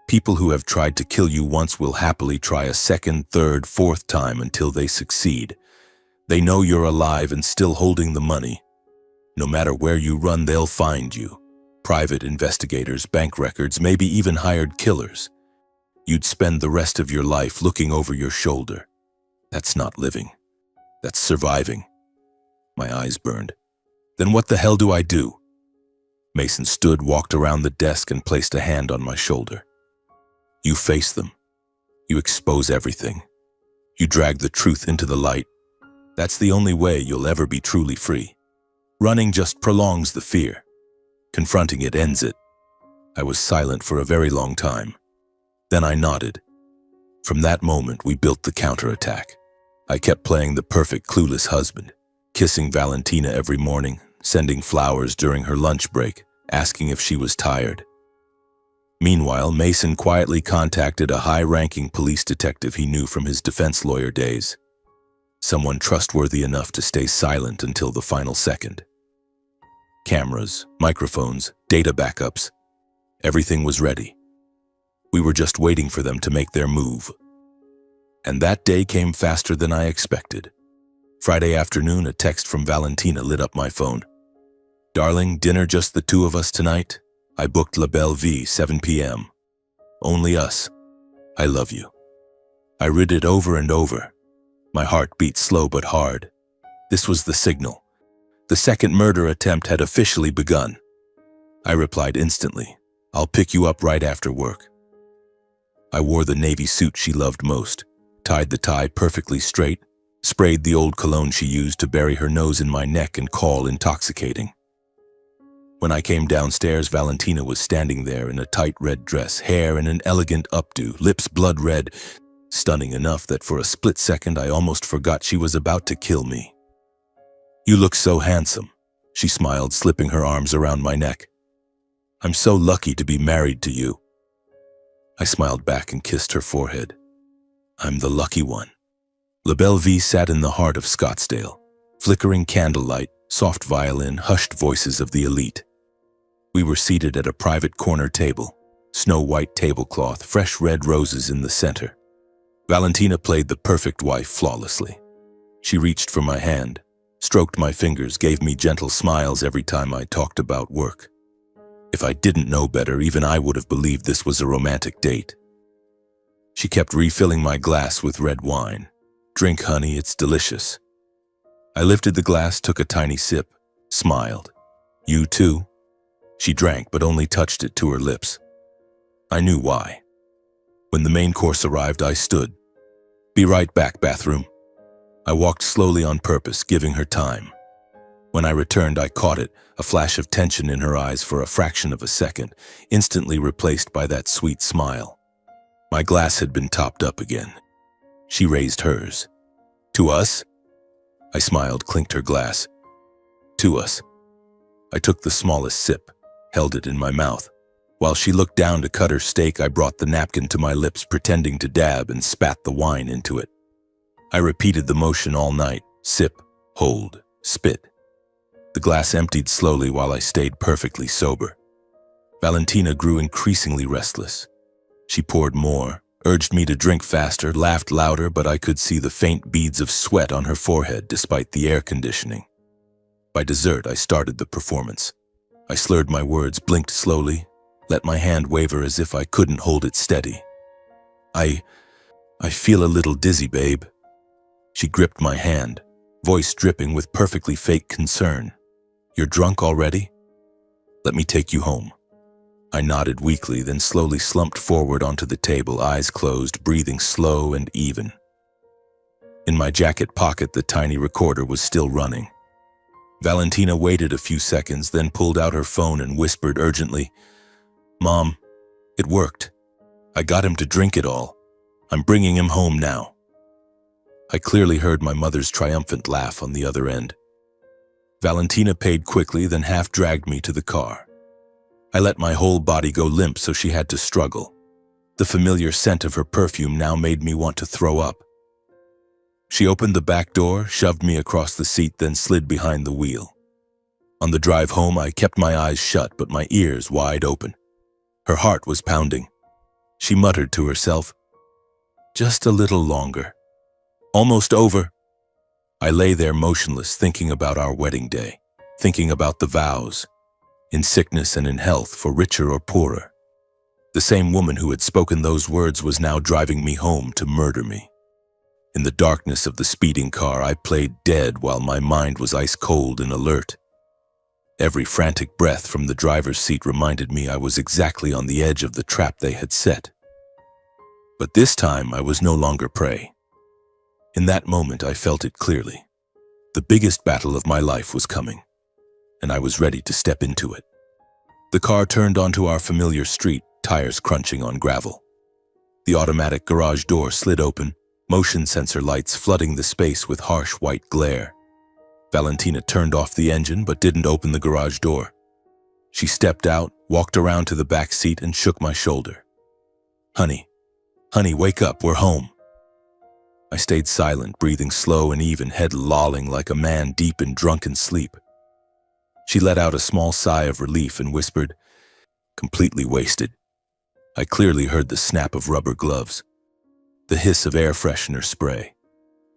Speaker 1: People who have tried to kill you once will happily try a second, third, fourth time until they succeed. They know you're alive and still holding the money. No matter where you run, they'll find you. Private investigators, bank records, maybe even hired killers. You'd spend the rest of your life looking over your shoulder. That's not living. That's surviving. My eyes burned. Then what the hell do I do? Mason stood, walked around the desk, and placed a hand on my shoulder. You face them. You expose everything. You drag the truth into the light. That's the only way you'll ever be truly free. Running just prolongs the fear. Confronting it ends it. I was silent for a very long time. Then I nodded. From that moment, we built the counterattack. I kept playing the perfect clueless husband, kissing Valentina every morning, sending flowers during her lunch break, asking if she was tired. Meanwhile, Mason quietly contacted a high-ranking police detective he knew from his defense lawyer days. Someone trustworthy enough to stay silent until the final second. Cameras, microphones, data backups. Everything was ready. We were just waiting for them to make their move. And that day came faster than I expected. Friday afternoon, a text from Valentina lit up my phone. Darling, dinner just the two of us tonight? I booked La Belle Vie, 7 p.m. Only us. I love you. I read it over and over. My heart beat slow but hard. This was the signal. The second murder attempt had officially begun. I replied instantly, I'll pick you up right after work. I wore the navy suit she loved most, tied the tie perfectly straight, sprayed the old cologne she used to bury her nose in my neck and call intoxicating. When I came downstairs, Valentina was standing there in a tight red dress, hair in an elegant updo, lips blood red, stunning enough that for a split second I almost forgot she was about to kill me. You look so handsome, she smiled, slipping her arms around my neck. I'm so lucky to be married to you. I smiled back and kissed her forehead. I'm the lucky one. La Belle Vie sat in the heart of Scottsdale. Flickering candlelight, soft violin, hushed voices of the elite. We were seated at a private corner table, snow-white tablecloth, fresh red roses in the center. Valentina played the perfect wife flawlessly. She reached for my hand, stroked my fingers, gave me gentle smiles every time I talked about work. If I didn't know better, even I would have believed this was a romantic date. She kept refilling my glass with red wine. Drink, honey, it's delicious. I lifted the glass, took a tiny sip, smiled. You too? She drank but only touched it to her lips. I knew why. When the main course arrived, I stood. "Be right back, bathroom." I walked slowly on purpose, giving her time. When I returned, I caught it, a flash of tension in her eyes for a fraction of a second, instantly replaced by that sweet smile. My glass had been topped up again. She raised hers. "To us?" I smiled, clinked her glass. "To us." I took the smallest sip, held it in my mouth. While she looked down to cut her steak, I brought the napkin to my lips, pretending to dab, and spat the wine into it. I repeated the motion all night: sip, hold, spit. The glass emptied slowly while I stayed perfectly sober. Valentina grew increasingly restless. She poured more, urged me to drink faster, laughed louder, but I could see the faint beads of sweat on her forehead despite the air conditioning. By dessert, I started the performance. I slurred my words, blinked slowly, let my hand waver as if I couldn't hold it steady. I feel a little dizzy, babe." She gripped my hand, voice dripping with perfectly fake concern. "You're drunk already? Let me take you home." I nodded weakly, then slowly slumped forward onto the table, eyes closed, breathing slow and even. In my jacket pocket, the tiny recorder was still running. Valentina waited a few seconds, then pulled out her phone and whispered urgently, "Mom, it worked. I got him to drink it all. I'm bringing him home now." I clearly heard my mother's triumphant laugh on the other end. Valentina paid quickly, then half-dragged me to the car. I let my whole body go limp, so she had to struggle. The familiar scent of her perfume now made me want to throw up. She opened the back door, shoved me across the seat, then slid behind the wheel. On the drive home, I kept my eyes shut but my ears wide open. Her heart was pounding. She muttered to herself, "Just a little longer. Almost over." I lay there motionless, thinking about our wedding day, thinking about the vows, in sickness and in health, for richer or poorer. The same woman who had spoken those words was now driving me home to murder me. In the darkness of the speeding car, I played dead while my mind was ice cold and alert. Every frantic breath from the driver's seat reminded me I was exactly on the edge of the trap they had set. But this time, I was no longer prey. In that moment, I felt it clearly. The biggest battle of my life was coming, and I was ready to step into it. The car turned onto our familiar street, tires crunching on gravel. The automatic garage door slid open, motion sensor lights flooding the space with harsh white glare. Valentina turned off the engine but didn't open the garage door. She stepped out, walked around to the back seat, and shook my shoulder. Honey, wake up, we're home." I stayed silent, breathing slow and even, head lolling like a man deep in drunken sleep. She let out a small sigh of relief and whispered, "Completely wasted." I clearly heard the snap of rubber gloves, the hiss of air freshener spray,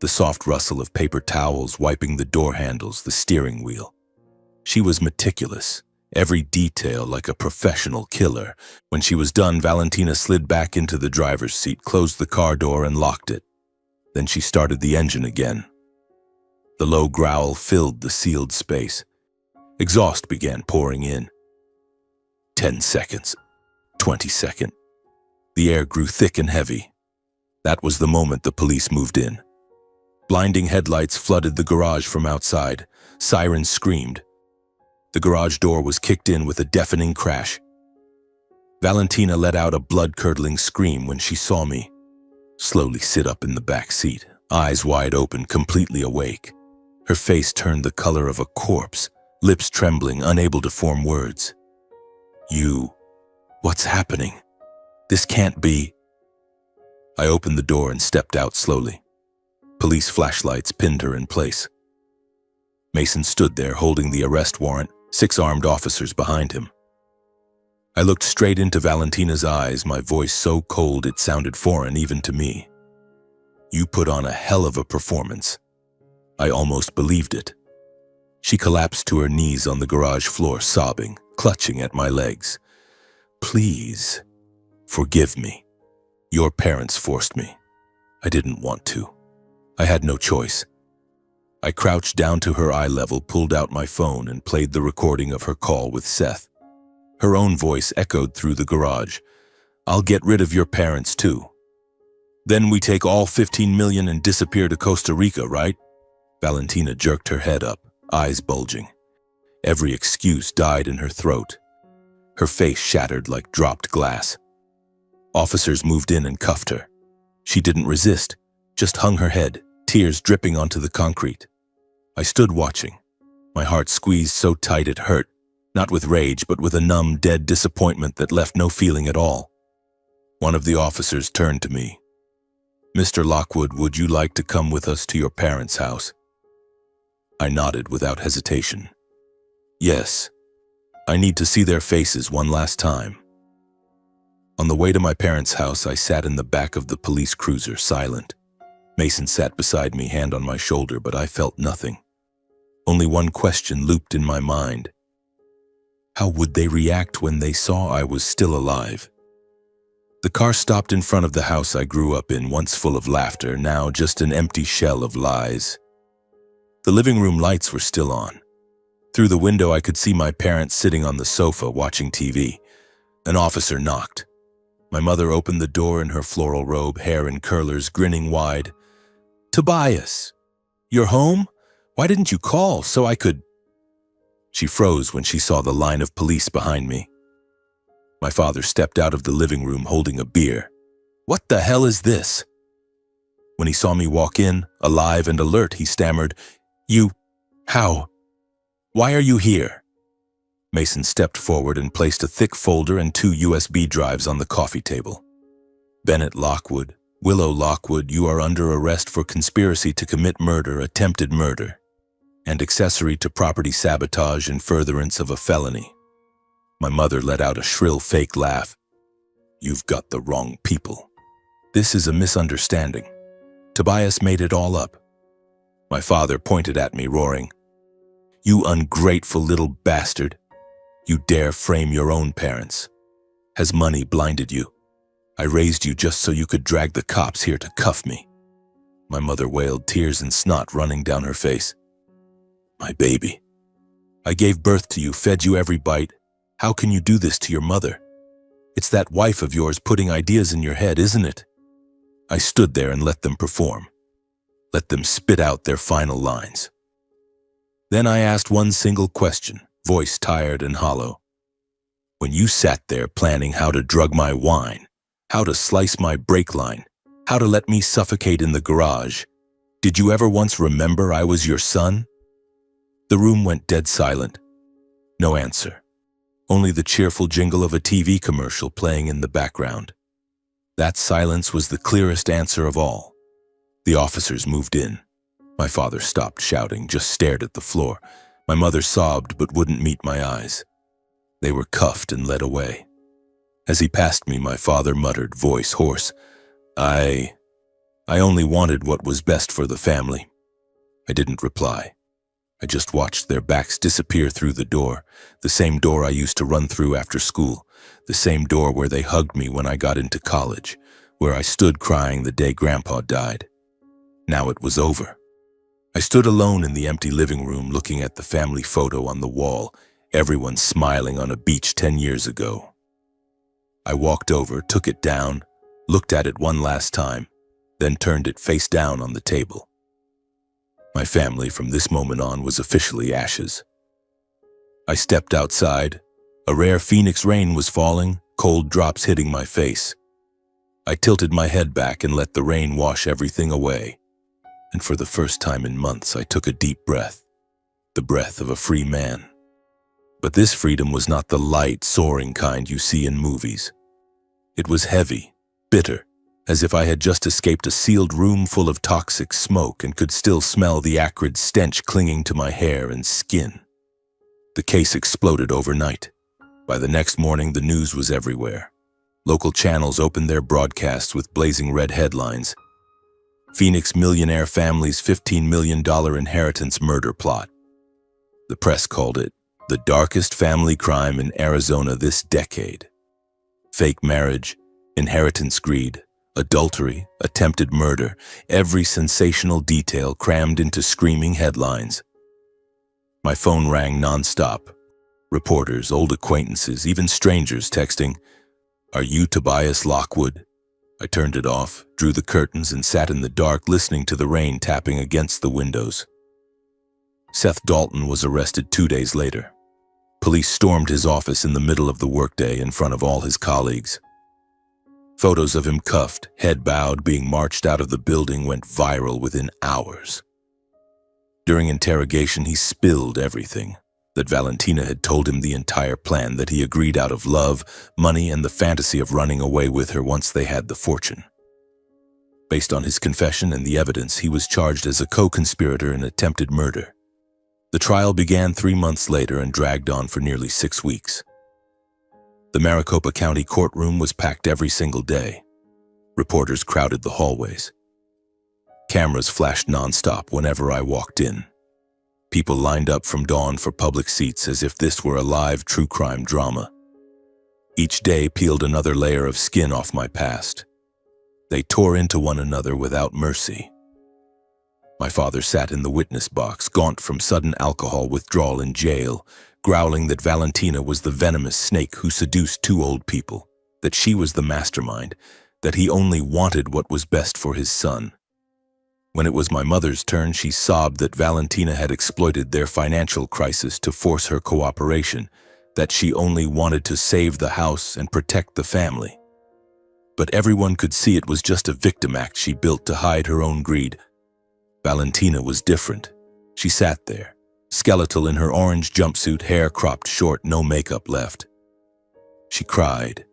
Speaker 1: the soft rustle of paper towels wiping the door handles, the steering wheel. She was meticulous, every detail like a professional killer. When she was done, Valentina slid back into the driver's seat, closed the car door, and locked it. Then she started the engine again. The low growl filled the sealed space. Exhaust began pouring in. 10 seconds. 20 seconds. The air grew thick and heavy. That was the moment the police moved in. Blinding headlights flooded the garage from outside. Sirens screamed. The garage door was kicked in with a deafening crash. Valentina let out a blood-curdling scream when she saw me slowly sit up in the back seat, eyes wide open, completely awake. Her face turned the color of a corpse, lips trembling, unable to form words. What's happening? This can't be." I opened the door and stepped out slowly. Police flashlights pinned her in place. Mason stood there holding the arrest warrant, 6 armed officers behind him. I looked straight into Valentina's eyes, my voice so cold it sounded foreign even to me. "You put on a hell of a performance." I almost believed it. She collapsed to her knees on the garage floor, sobbing, clutching at my legs. "Please, forgive me. Your parents forced me. I didn't want to. I had no choice." I crouched down to her eye level, pulled out my phone, and played the recording of her call with Seth. Her own voice echoed through the garage. "I'll get rid of your parents too. Then we take all 15 million and disappear to Costa Rica, right?" Valentina jerked her head up, eyes bulging. Every excuse died in her throat. Her face shattered like dropped glass. Officers moved in and cuffed her. She didn't resist, just hung her head, tears dripping onto the concrete. I stood watching, my heart squeezed so tight it hurt, not with rage but with a numb, dead disappointment that left no feeling at all. One of the officers turned to me. "Mr. Lockwood, would you like to come with us to your parents' house?" I nodded without hesitation. Yes, I need to see their faces one last time. On the way to my parents' house, I sat in the back of the police cruiser, silent. Mason sat beside me, hand on my shoulder, but I felt nothing. Only one question looped in my mind. How would they react when they saw I was still alive? The car stopped in front of the house I grew up in, once full of laughter, now just an empty shell of lies. The living room lights were still on. Through the window I could see my parents sitting on the sofa watching TV. An officer knocked. My mother opened the door in her floral robe, hair in curlers, grinning wide. "Tobias, you're home? Why didn't you call so I could—" She froze when she saw the line of police behind me. My father stepped out of the living room holding a beer. "What the hell is this?" When he saw me walk in, alive and alert, he stammered, How? Why are you here?" Mason stepped forward and placed a thick folder and 2 USB drives on the coffee table. "Bennett Lockwood, Willow Lockwood, you are under arrest for conspiracy to commit murder, attempted murder, and accessory to property sabotage in furtherance of a felony." My mother let out a shrill fake laugh. "You've got the wrong people. This is a misunderstanding. Tobias made it all up." My father pointed at me, roaring, "You ungrateful little bastard. You dare frame your own parents. Has money blinded you? I raised you just so you could drag the cops here to cuff me." My mother wailed, tears and snot running down her face. "My baby. I gave birth to you, fed you every bite. How can you do this to your mother? It's that wife of yours putting ideas in your head, isn't it?" I stood there and let them perform. Let them spit out their final lines. Then I asked one single question, voice tired and hollow. "When you sat there planning how to drug my wine, how to slice my brake line, how to let me suffocate in the garage, did you ever once remember I was your son?" The room went dead silent. No answer. Only the cheerful jingle of a TV commercial playing in the background. That silence was the clearest answer of all. The officers moved in. My father stopped shouting, just stared at the floor. My mother sobbed but wouldn't meet my eyes. They were cuffed and led away. As he passed me, my father muttered, voice hoarse, I only wanted what was best for the family." I didn't reply. I just watched their backs disappear through the door, the same door I used to run through after school, the same door where they hugged me when I got into college, where I stood crying the day Grandpa died. Now it was over. I stood alone in the empty living room looking at the family photo on the wall, everyone smiling on a beach 10 years ago. I walked over, took it down, looked at it one last time, then turned it face down on the table. My family from this moment on was officially ashes. I stepped outside. A rare phoenix rain was falling, cold drops hitting my face. I tilted my head back and let the rain wash everything away. And for the first time in months, I took a deep breath, the breath of a free man. But this freedom was not the light, soaring kind you see in movies. It was heavy, bitter, as if I had just escaped a sealed room full of toxic smoke and could still smell the acrid stench clinging to my hair and skin. The case exploded overnight. By the next morning, the news was everywhere. Local channels opened their broadcasts with blazing red headlines. Phoenix millionaire family's $15 million inheritance murder plot. The press called it the darkest family crime in Arizona this decade. Fake marriage, inheritance greed, adultery, attempted murder, every sensational detail crammed into screaming headlines. My phone rang nonstop. Reporters, old acquaintances, even strangers texting, "Are you Tobias Lockwood?" I turned it off, drew the curtains, and sat in the dark listening to the rain tapping against the windows. Seth Dalton was arrested 2 days later. Police stormed his office in the middle of the workday in front of all his colleagues. Photos of him cuffed, head bowed, being marched out of the building went viral within hours. During interrogation, he spilled everything. That Valentina had told him the entire plan, that he agreed out of love, money, and the fantasy of running away with her once they had the fortune. Based on his confession and the evidence, he was charged as a co-conspirator in attempted murder. The trial began 3 months later and dragged on for nearly 6 weeks. The Maricopa County courtroom was packed every single day. Reporters crowded the hallways. Cameras flashed nonstop whenever I walked in. People lined up from dawn for public seats as if this were a live true crime drama. Each day peeled another layer of skin off my past. They tore into one another without mercy. My father sat in the witness box, gaunt from sudden alcohol withdrawal in jail, growling that Valentina was the venomous snake who seduced 2 old people, that she was the mastermind, that he only wanted what was best for his son. When it was my mother's turn, she sobbed that Valentina had exploited their financial crisis to force her cooperation, that she only wanted to save the house and protect the family. But everyone could see it was just a victim act she built to hide her own greed. Valentina was different. She sat there, skeletal in her orange jumpsuit, hair cropped short, no makeup left. She cried,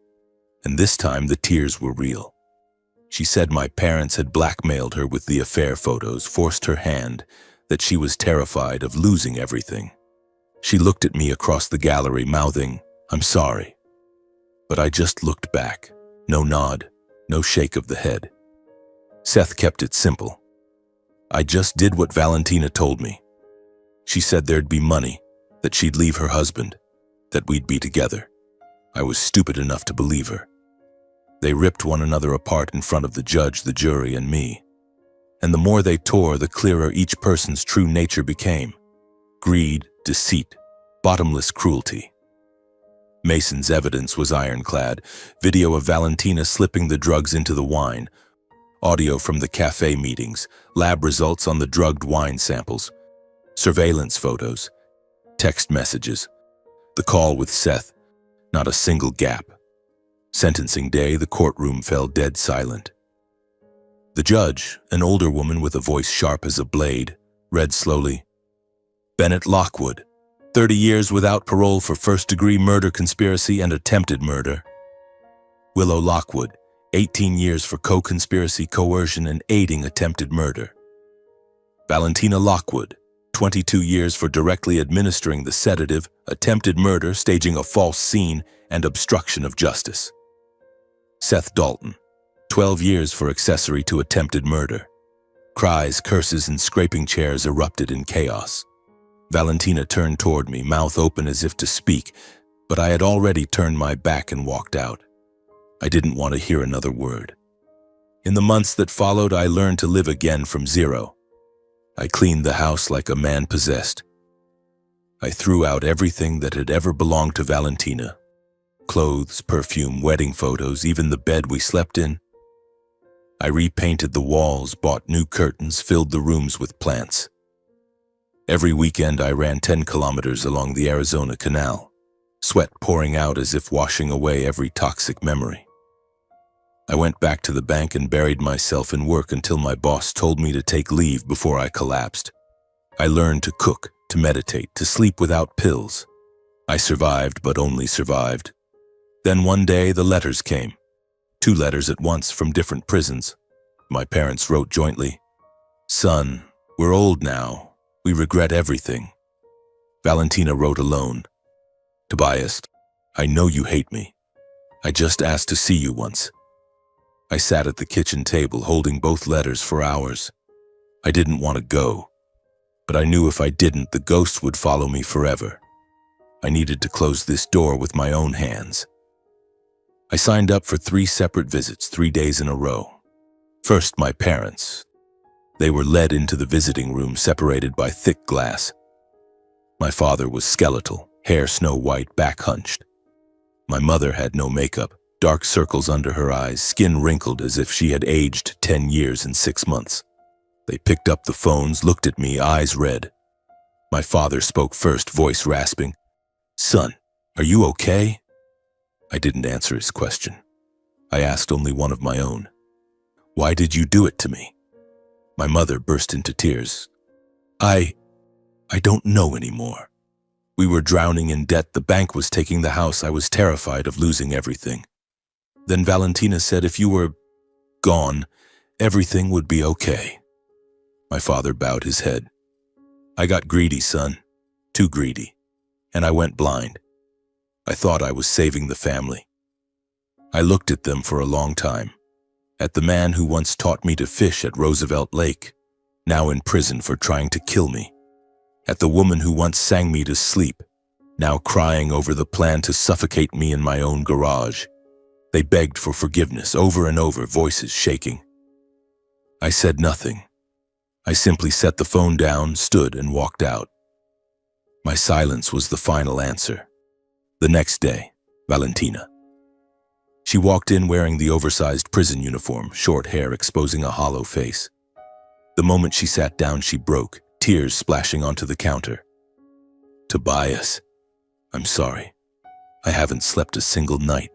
Speaker 1: and this time the tears were real. She said my parents had blackmailed her with the affair photos, forced her hand, that she was terrified of losing everything. She looked at me across the gallery, mouthing, "I'm sorry." But I just looked back. No nod, no shake of the head. Seth kept it simple. I just did what Valentina told me. She said there'd be money, that she'd leave her husband, that we'd be together. I was stupid enough to believe her. They ripped one another apart in front of the judge, the jury, and me. And the more they tore, the clearer each person's true nature became. Greed, deceit, bottomless cruelty. Mason's evidence was ironclad. Video of Valentina slipping the drugs into the wine. Audio from the cafe meetings. Lab results on the drugged wine samples. Surveillance photos. Text messages. The call with Seth. Not a single gap. Sentencing day, the courtroom fell dead silent. The judge, an older woman with a voice sharp as a blade, read slowly, "Bennett Lockwood, 30 years without parole for first-degree murder conspiracy and attempted murder. Willow Lockwood, 18 years for co-conspiracy, coercion, and aiding attempted murder. Valentina Lockwood, 22 years for directly administering the sedative, attempted murder, staging a false scene, and obstruction of justice. Seth Dalton, 12 years for accessory to attempted murder." Cries, curses, and scraping chairs erupted in chaos. Valentina turned toward me, mouth open as if to speak, but I had already turned my back and walked out. I didn't want to hear another word. In the months that followed, I learned to live again from zero. I cleaned the house like a man possessed. I threw out everything that had ever belonged to Valentina. Clothes, perfume, wedding photos, even the bed we slept in. I repainted the walls, bought new curtains, filled the rooms with plants. Every weekend I ran 10 kilometers along the Arizona Canal, sweat pouring out as if washing away every toxic memory. I went back to the bank and buried myself in work until my boss told me to take leave before I collapsed. I learned to cook, to meditate, to sleep without pills. I survived, but only survived. Then one day the letters came. 2 letters at once from different prisons. My parents wrote jointly, "Son, we're old now. We regret everything." Valentina wrote alone, "Tobias, I know you hate me. I just asked to see you once." I sat at the kitchen table holding both letters for hours. I didn't want to go, but I knew if I didn't, the ghosts would follow me forever. I needed to close this door with my own hands. I signed up for 3 separate visits, 3 days in a row. First, my parents. They were led into the visiting room, separated by thick glass. My father was skeletal, hair snow white, back hunched. My mother had no makeup, dark circles under her eyes, skin wrinkled as if she had aged 10 years in 6 months. They picked up the phones, looked at me, eyes red. My father spoke first, voice rasping. "Son, are you okay?" I didn't answer his question. I asked only one of my own. "Why did you do it to me?" My mother burst into tears. I don't know anymore. We were drowning in debt. The bank was taking the house. I was terrified of losing everything. Then Valentina said if you were gone, everything would be okay. My father bowed his head. I got greedy, son. Too greedy. And I went blind. I thought I was saving the family. I looked at them for a long time. At the man who once taught me to fish at Roosevelt Lake, now in prison for trying to kill me. At the woman who once sang me to sleep, now crying over the plan to suffocate me in my own garage. They begged for forgiveness over and over, voices shaking. I said nothing. I simply set the phone down, stood, and walked out. My silence was the final answer. The next day, Valentina. She walked in wearing the oversized prison uniform, short hair exposing a hollow face. The moment she sat down, she broke, tears splashing onto the counter. "Tobias, I'm sorry. I haven't slept a single night.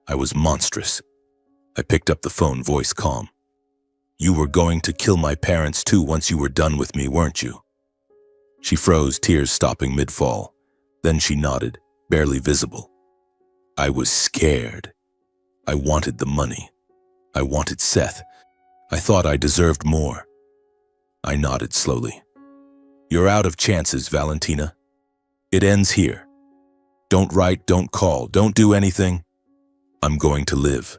Speaker 1: I was monstrous." I picked up the phone, voice calm. "You were going to kill my parents too once you were done with me, weren't you?" She froze, tears stopping mid-fall. Then she nodded, barely visible. "I was scared. I wanted the money. I wanted Seth. I thought I deserved more." I nodded slowly. "You're out of chances, Valentina. It ends here. Don't write, don't call, don't do anything. I'm going to live.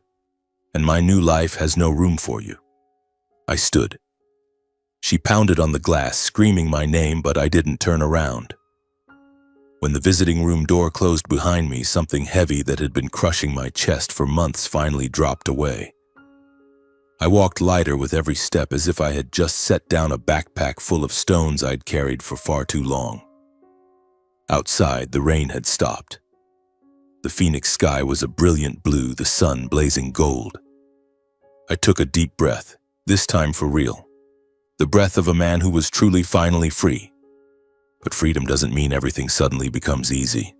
Speaker 1: And my new life has no room for you." I stood. She pounded on the glass, screaming my name, but I didn't turn around. When the visiting room door closed behind me, something heavy that had been crushing my chest for months finally dropped away. I walked lighter with every step, as if I had just set down a backpack full of stones I'd carried for far too long. Outside, the rain had stopped. The Phoenix sky was a brilliant blue, the sun blazing gold. I took a deep breath, this time for real. The breath of a man who was truly finally free. But freedom doesn't mean everything suddenly becomes easy.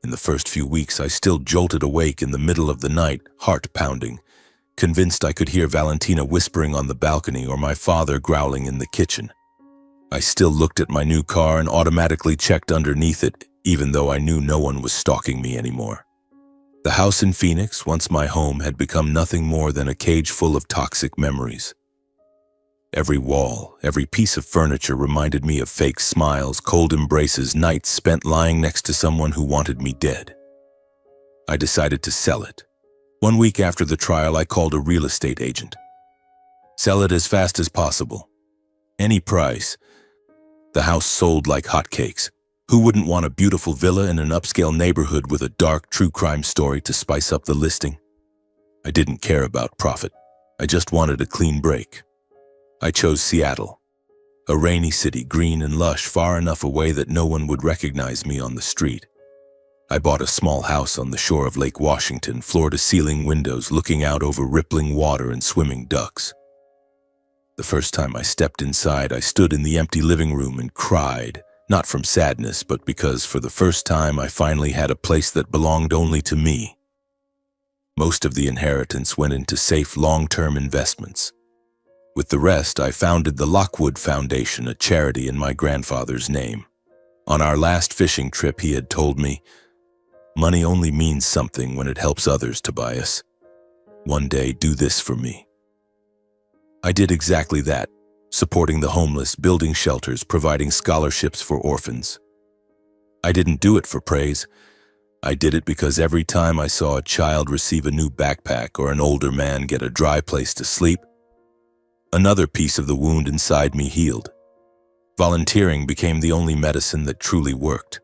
Speaker 1: In the first few weeks, I still jolted awake in the middle of the night, heart pounding, convinced I could hear Valentina whispering on the balcony or my father growling in the kitchen. I still looked at my new car and automatically checked underneath it, even though I knew no one was stalking me anymore. The house in Phoenix, once my home, had become nothing more than a cage full of toxic memories. Every wall, every piece of furniture reminded me of fake smiles, cold embraces, nights spent lying next to someone who wanted me dead. I decided to sell it. 1 week after the trial, I called a real estate agent. "Sell it as fast as possible. Any price." The house sold like hotcakes. Who wouldn't want a beautiful villa in an upscale neighborhood with a dark true crime story to spice up the listing? I didn't care about profit. I just wanted a clean break. I chose Seattle, a rainy city, green and lush, far enough away that no one would recognize me on the street. I bought a small house on the shore of Lake Washington, floor-to-ceiling windows looking out over rippling water and swimming ducks. The first time I stepped inside, I stood in the empty living room and cried, not from sadness, but because for the first time I finally had a place that belonged only to me. Most of the inheritance went into safe long-term investments. With the rest, I founded the Lockwood Foundation, a charity in my grandfather's name. On our last fishing trip, he had told me, "Money only means something when it helps others, Tobias. One day, do this for me." I did exactly that, supporting the homeless, building shelters, providing scholarships for orphans. I didn't do it for praise. I did it because every time I saw a child receive a new backpack or an older man get a dry place to sleep, another piece of the wound inside me healed. Volunteering became the only medicine that truly worked.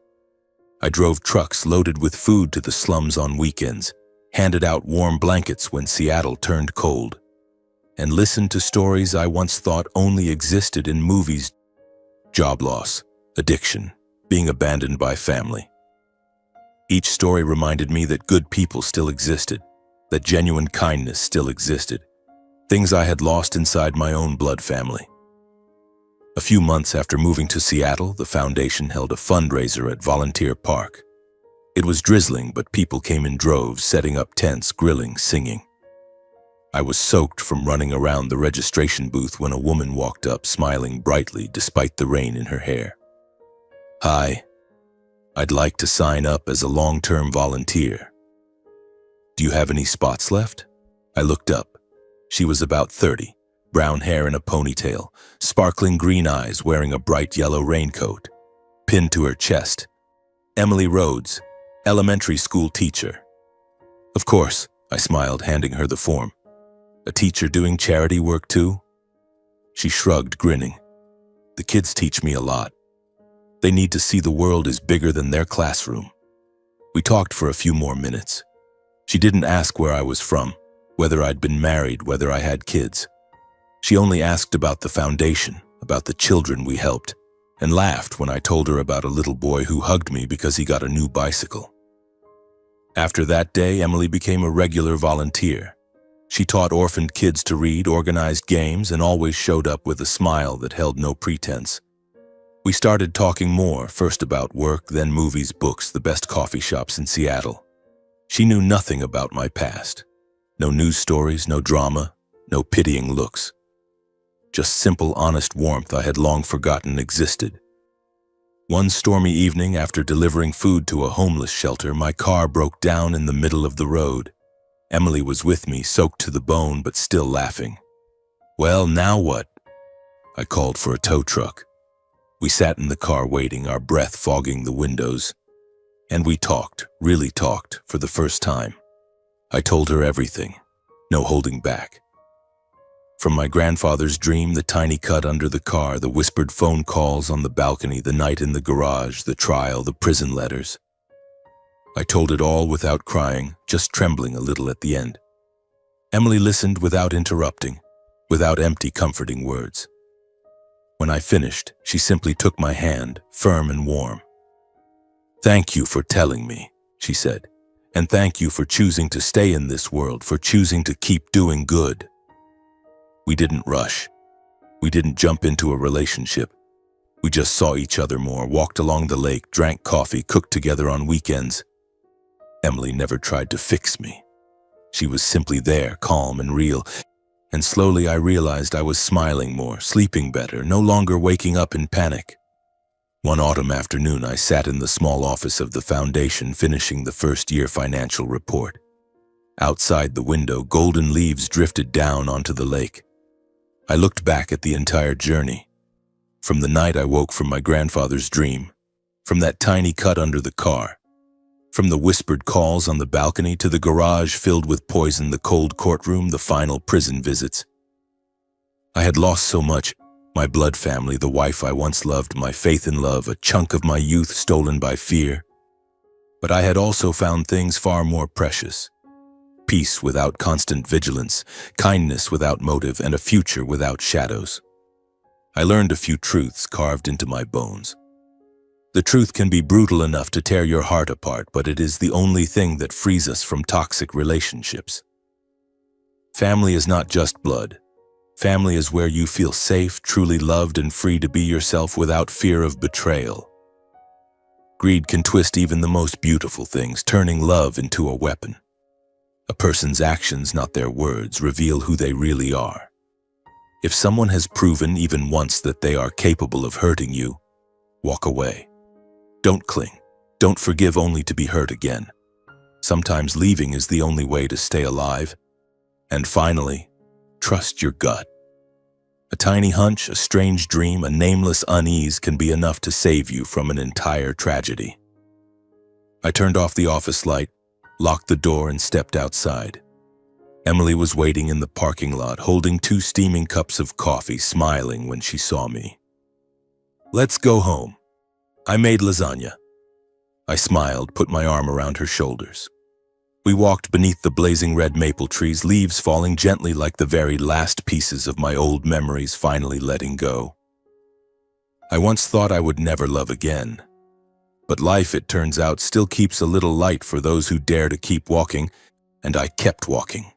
Speaker 1: I drove trucks loaded with food to the slums on weekends, handed out warm blankets when Seattle turned cold, and listened to stories I once thought only existed in movies: job loss, addiction, being abandoned by family. Each story reminded me that good people still existed, that genuine kindness still existed, things I had lost inside my own blood family. A few months after moving to Seattle, the foundation held a fundraiser at Volunteer Park. It was drizzling, but people came in droves, setting up tents, grilling, singing. I was soaked from running around the registration booth when a woman walked up, smiling brightly despite the rain in her hair. "Hi, I'd like to sign up as a long-term volunteer. Do you have any spots left?" I looked up. She was about 30, brown hair in a ponytail, sparkling green eyes, wearing a bright yellow raincoat. Pinned to her chest, Emily Rhodes, elementary school teacher. "Of course," I smiled, handing her the form. "A teacher doing charity work too?" She shrugged, grinning. "The kids teach me a lot. They need to see the world is bigger than their classroom." We talked for a few more minutes. She didn't ask where I was from, whether I'd been married, whether I had kids. She only asked about the foundation, about the children we helped, and laughed when I told her about a little boy who hugged me because he got a new bicycle. After that day, Emily became a regular volunteer. She taught orphaned kids to read, organized games, and always showed up with a smile that held no pretense. We started talking more, first about work, then movies, books, the best coffee shops in Seattle. She knew nothing about my past. No news stories, no drama, no pitying looks. Just simple, honest warmth I had long forgotten existed. One stormy evening, after delivering food to a homeless shelter, my car broke down in the middle of the road. Emily was with me, soaked to the bone, but still laughing. "Well, now what?" I called for a tow truck. We sat in the car waiting, our breath fogging the windows. And we talked, really talked, for the first time. I told her everything, no holding back. From my grandfather's dream, the tiny cut under the car, the whispered phone calls on the balcony, the night in the garage, the trial, the prison letters. I told it all without crying, just trembling a little at the end. Emily listened without interrupting, without empty, comforting words. When I finished, she simply took my hand, firm and warm. "Thank you for telling me," she said, "and thank you for choosing to stay in this world, for choosing to keep doing good." We didn't rush. We didn't jump into a relationship. We just saw each other more, walked along the lake, drank coffee, cooked together on weekends. Emily never tried to fix me. She was simply there, calm and real. And slowly I realized I was smiling more, sleeping better, no longer waking up in panic. One autumn afternoon, I sat in the small office of the foundation, finishing the first-year financial report. Outside the window, golden leaves drifted down onto the lake. I looked back at the entire journey. From the night I woke from my grandfather's dream, from that tiny cut under the car, from the whispered calls on the balcony to the garage filled with poison, the cold courtroom, the final prison visits. I had lost so much: my blood family, the wife I once loved, my faith in love, a chunk of my youth stolen by fear. But I had also found things far more precious. Peace without constant vigilance, kindness without motive, and a future without shadows. I learned a few truths carved into my bones. The truth can be brutal enough to tear your heart apart, but it is the only thing that frees us from toxic relationships. Family is not just blood. Family is where you feel safe, truly loved, and free to be yourself without fear of betrayal. Greed can twist even the most beautiful things, turning love into a weapon. A person's actions, not their words, reveal who they really are. If someone has proven even once that they are capable of hurting you, walk away. Don't cling. Don't forgive only to be hurt again. Sometimes leaving is the only way to stay alive. And finally, trust your gut. A tiny hunch, a strange dream, a nameless unease can be enough to save you from an entire tragedy. I turned off the office light, locked the door, and stepped outside. Emily was waiting in the parking lot, holding 2 steaming cups of coffee, smiling when she saw me. "Let's go home. I made lasagna." I smiled, put my arm around her shoulders. We walked beneath the blazing red maple trees, leaves falling gently like the very last pieces of my old memories finally letting go. I once thought I would never love again, But life, it turns out, still keeps a little light for those who dare to keep walking, and I kept walking.